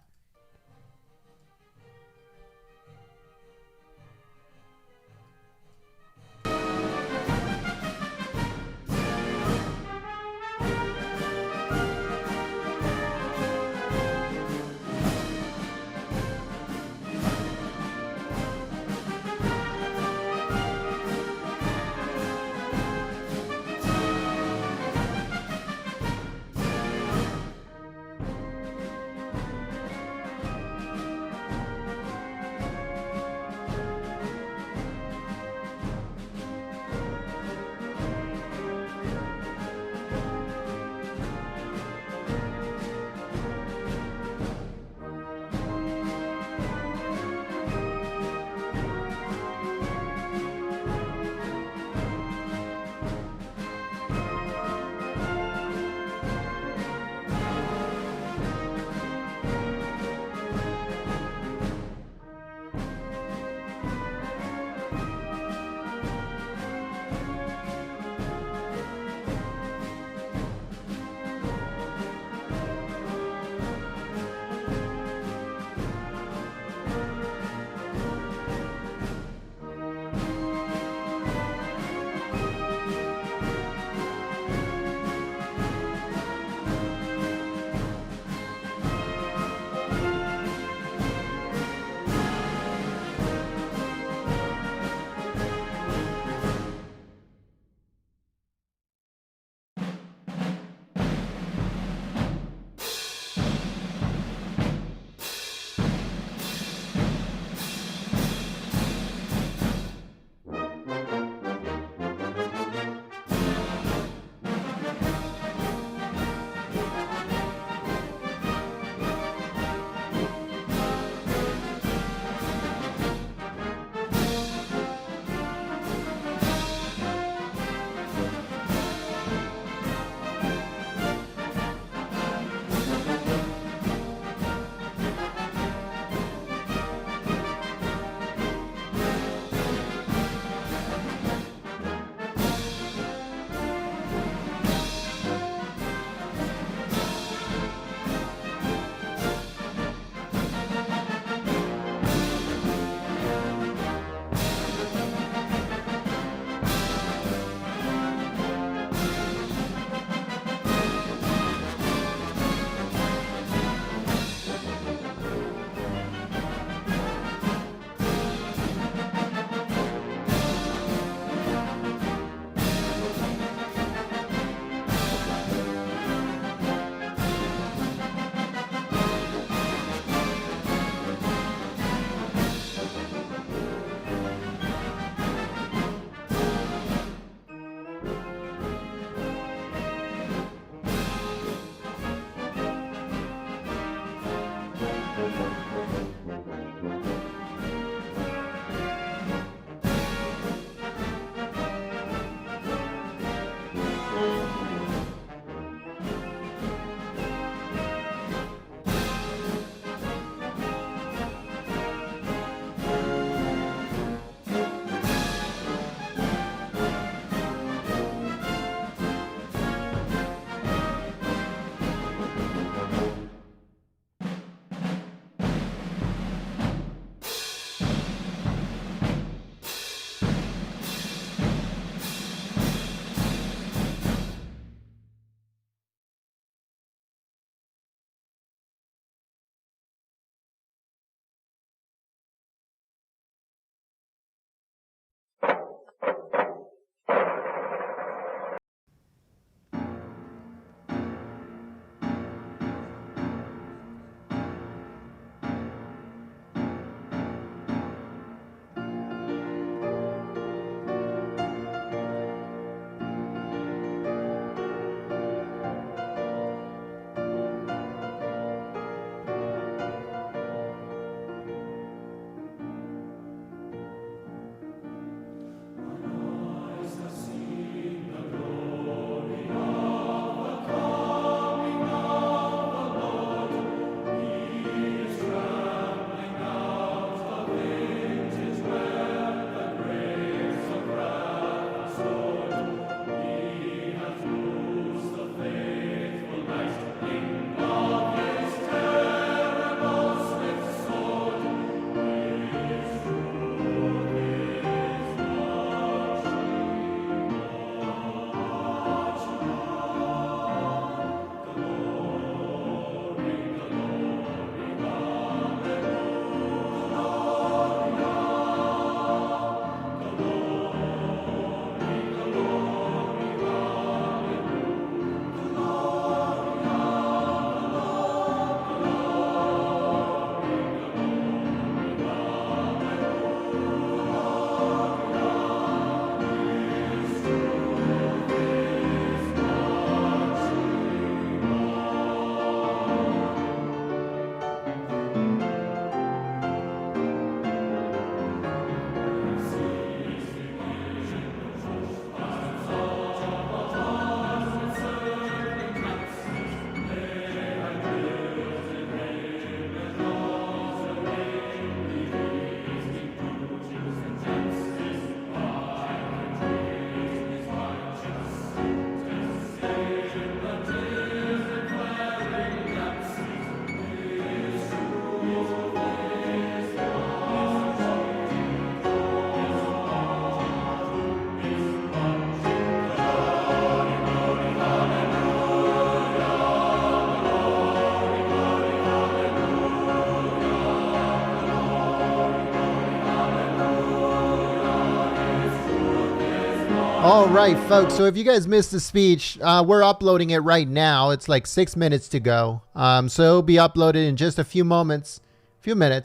All right, folks. So if you guys missed the speech, we're uploading it right now. It's like 6 minutes to go. So it'll be uploaded in just a few minutes,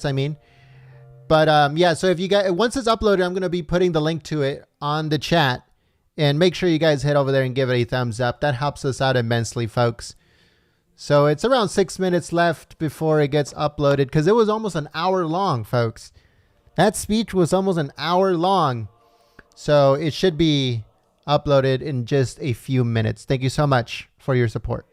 I mean. But yeah, so if you guys, once it's uploaded, I'm going to be putting the link to it on the chat. And make sure you guys head over there and give it a thumbs up. That helps us out immensely, folks. So it's around 6 minutes left before it gets uploaded, because it was almost an hour long, folks. That speech was almost an hour long. So it should be uploaded in just a few minutes. Thank you so much for your support.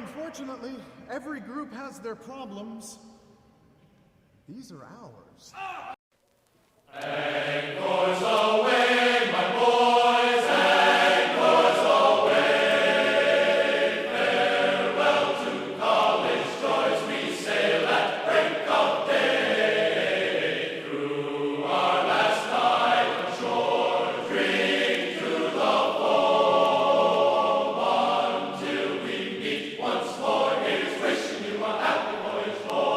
unfortunately, every group has their problems. These are ours. Anchors away, my boys, anchors away. Farewell to college joys, we sail at break of day. Through our last night on shore, drink to the foam until we meet once more. Here's wishing you a happy voyage home.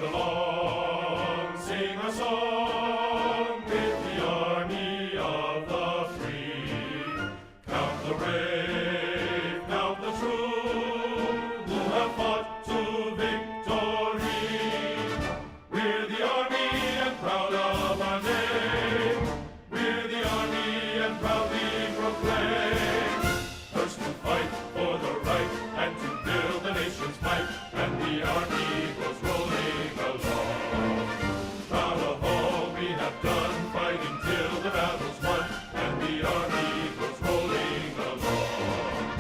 along, sing a song with the army of the free. Count the brave, count the true, who have fought to victory. We're the army and proud of our name. We're the army and proudly proclaim. First to fight for the right and to build the nation's might, and the army goes rolling along. Proud of all we have done, fighting till the battle's won, and the army goes rolling along.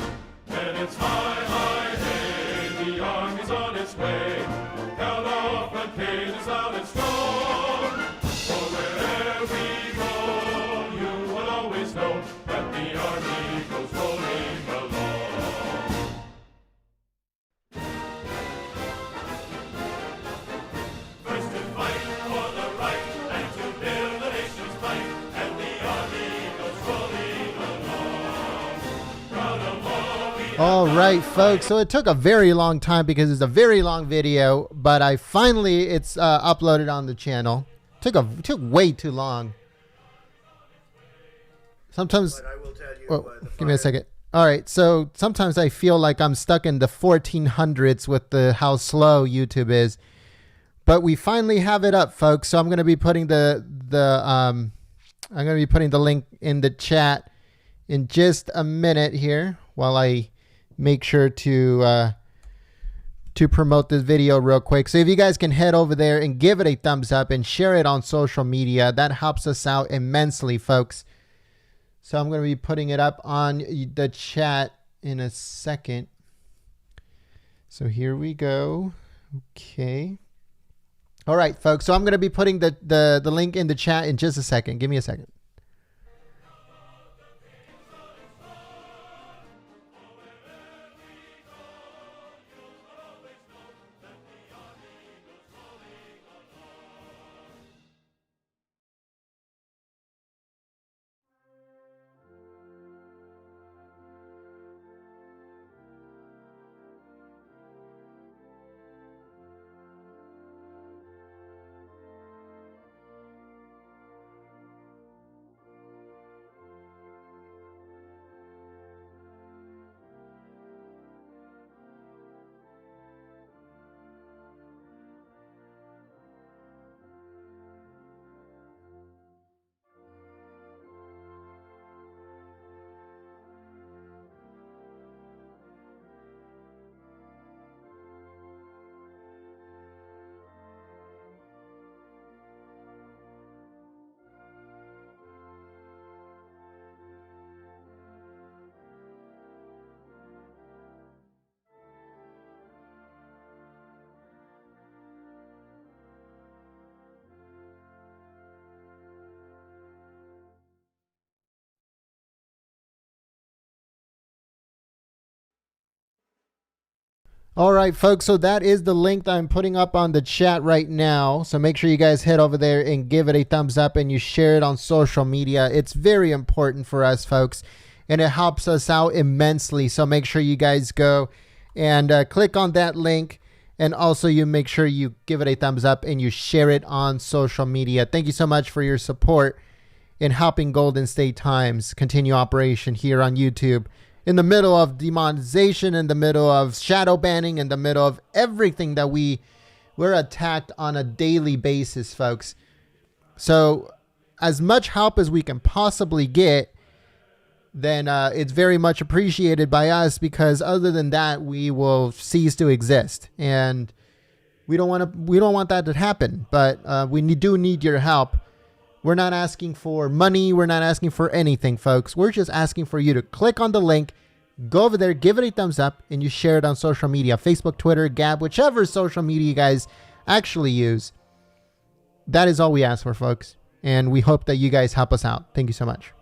And it's high, high, hey, the army's on its way. Count off the cages loud and strong. For wherever we go, you will always know that the army goes rolling along. First to fight for the right and to build the nation's might, and the army goes rolling along. Proud of all we All right, folks. So it took a very long time because it's a very long video, but it's uploaded on the channel. Took way too long. Sometimes, give me a second. All right, so sometimes I feel like I'm stuck in the 1400s with how slow YouTube is, but we finally have it up, folks. So I'm going to be putting the link in the chat in just a minute here while I make sure to promote this video real quick. So if you guys can head over there and give it a thumbs up and share it on social media, that helps us out immensely, folks. So I'm going to be putting it up on the chat in a second. So here we go. Okay. All right, folks. So I'm going to be putting the link in the chat in just a second. Give me a second. All right, folks, so that is the link that I'm putting up on the chat right now. So make sure you guys head over there and give it a thumbs up and you share it on social media. It's very important for us, folks, and it helps us out immensely. So make sure you guys go and click on that link. And also you make sure you give it a thumbs up and you share it on social media. Thank you so much for your support in helping Golden State Times continue operation here on YouTube. In the middle of demonetization, in the middle of shadow banning, in the middle of everything that we're attacked on a daily basis, folks. So as much help as we can possibly get, then it's very much appreciated by us, because other than that, we will cease to exist. And we don't want that to happen, but we do need your help. We're not asking for money. We're not asking for anything, folks. We're just asking for you to click on the link, go over there, give it a thumbs up, and you share it on social media, Facebook, Twitter, Gab, whichever social media you guys actually use. That is all we ask for, folks. And we hope that you guys help us out. Thank you so much.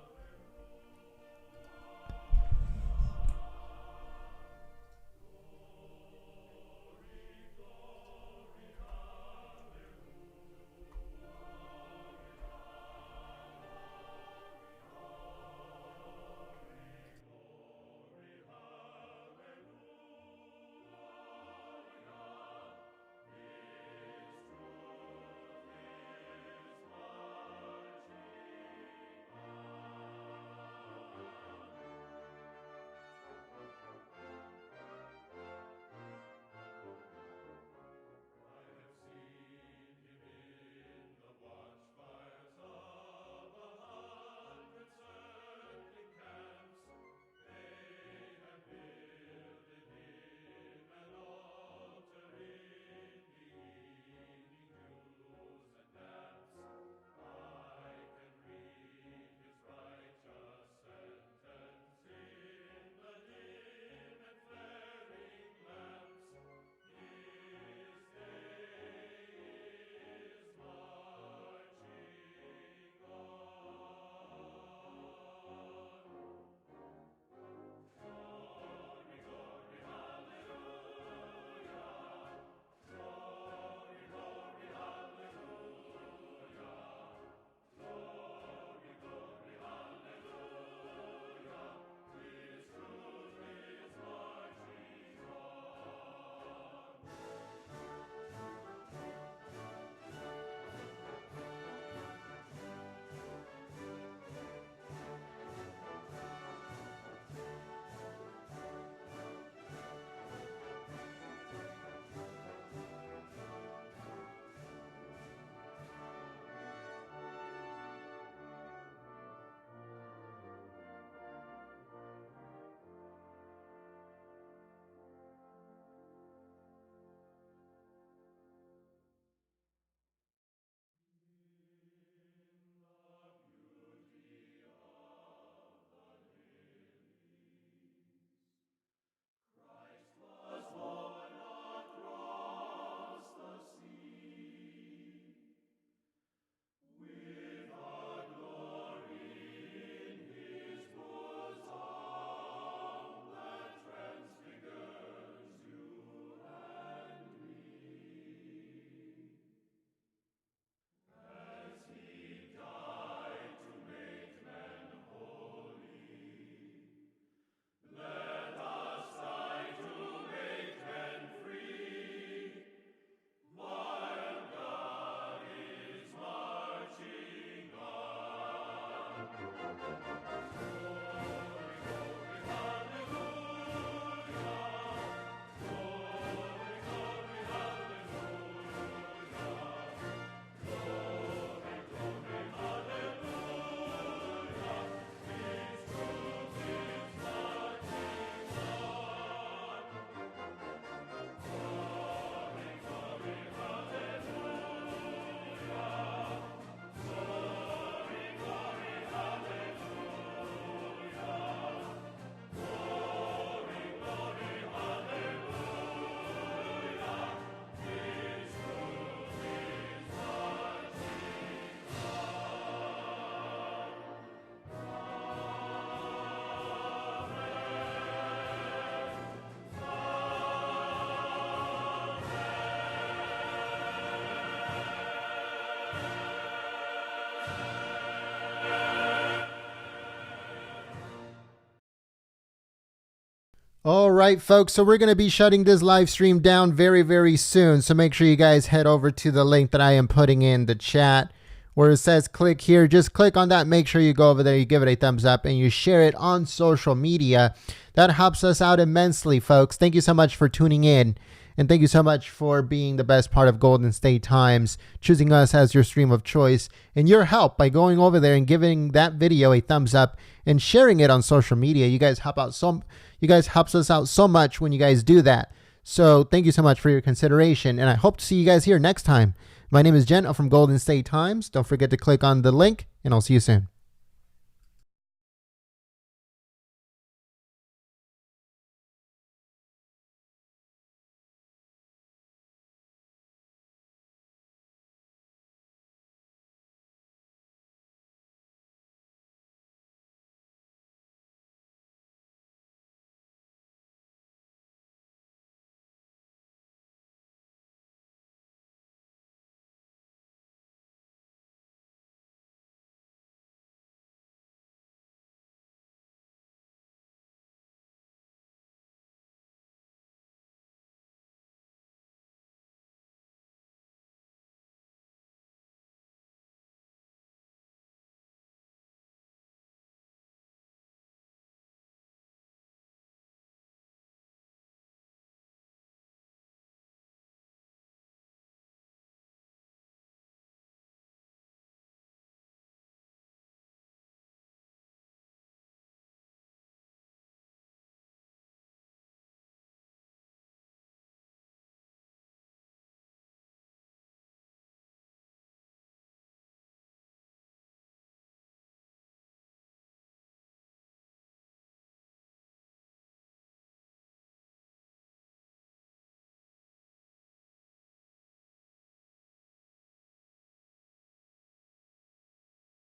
All right, folks, so we're going to be shutting this live stream down very, very soon. So make sure you guys head over to the link that I am putting in the chat where it says click here. Just click on that. Make sure you go over there, you give it a thumbs up, and you share it on social media. That helps us out immensely, folks. Thank you so much for tuning in. And thank you so much for being the best part of Golden State Times, choosing us as your stream of choice, and your help by going over there and giving that video a thumbs up and sharing it on social media. You guys helps us out so much when you guys do that. So thank you so much for your consideration, and I hope to see you guys here next time. My name is Jen from Golden State Times. Don't forget to click on the link, and I'll see you soon.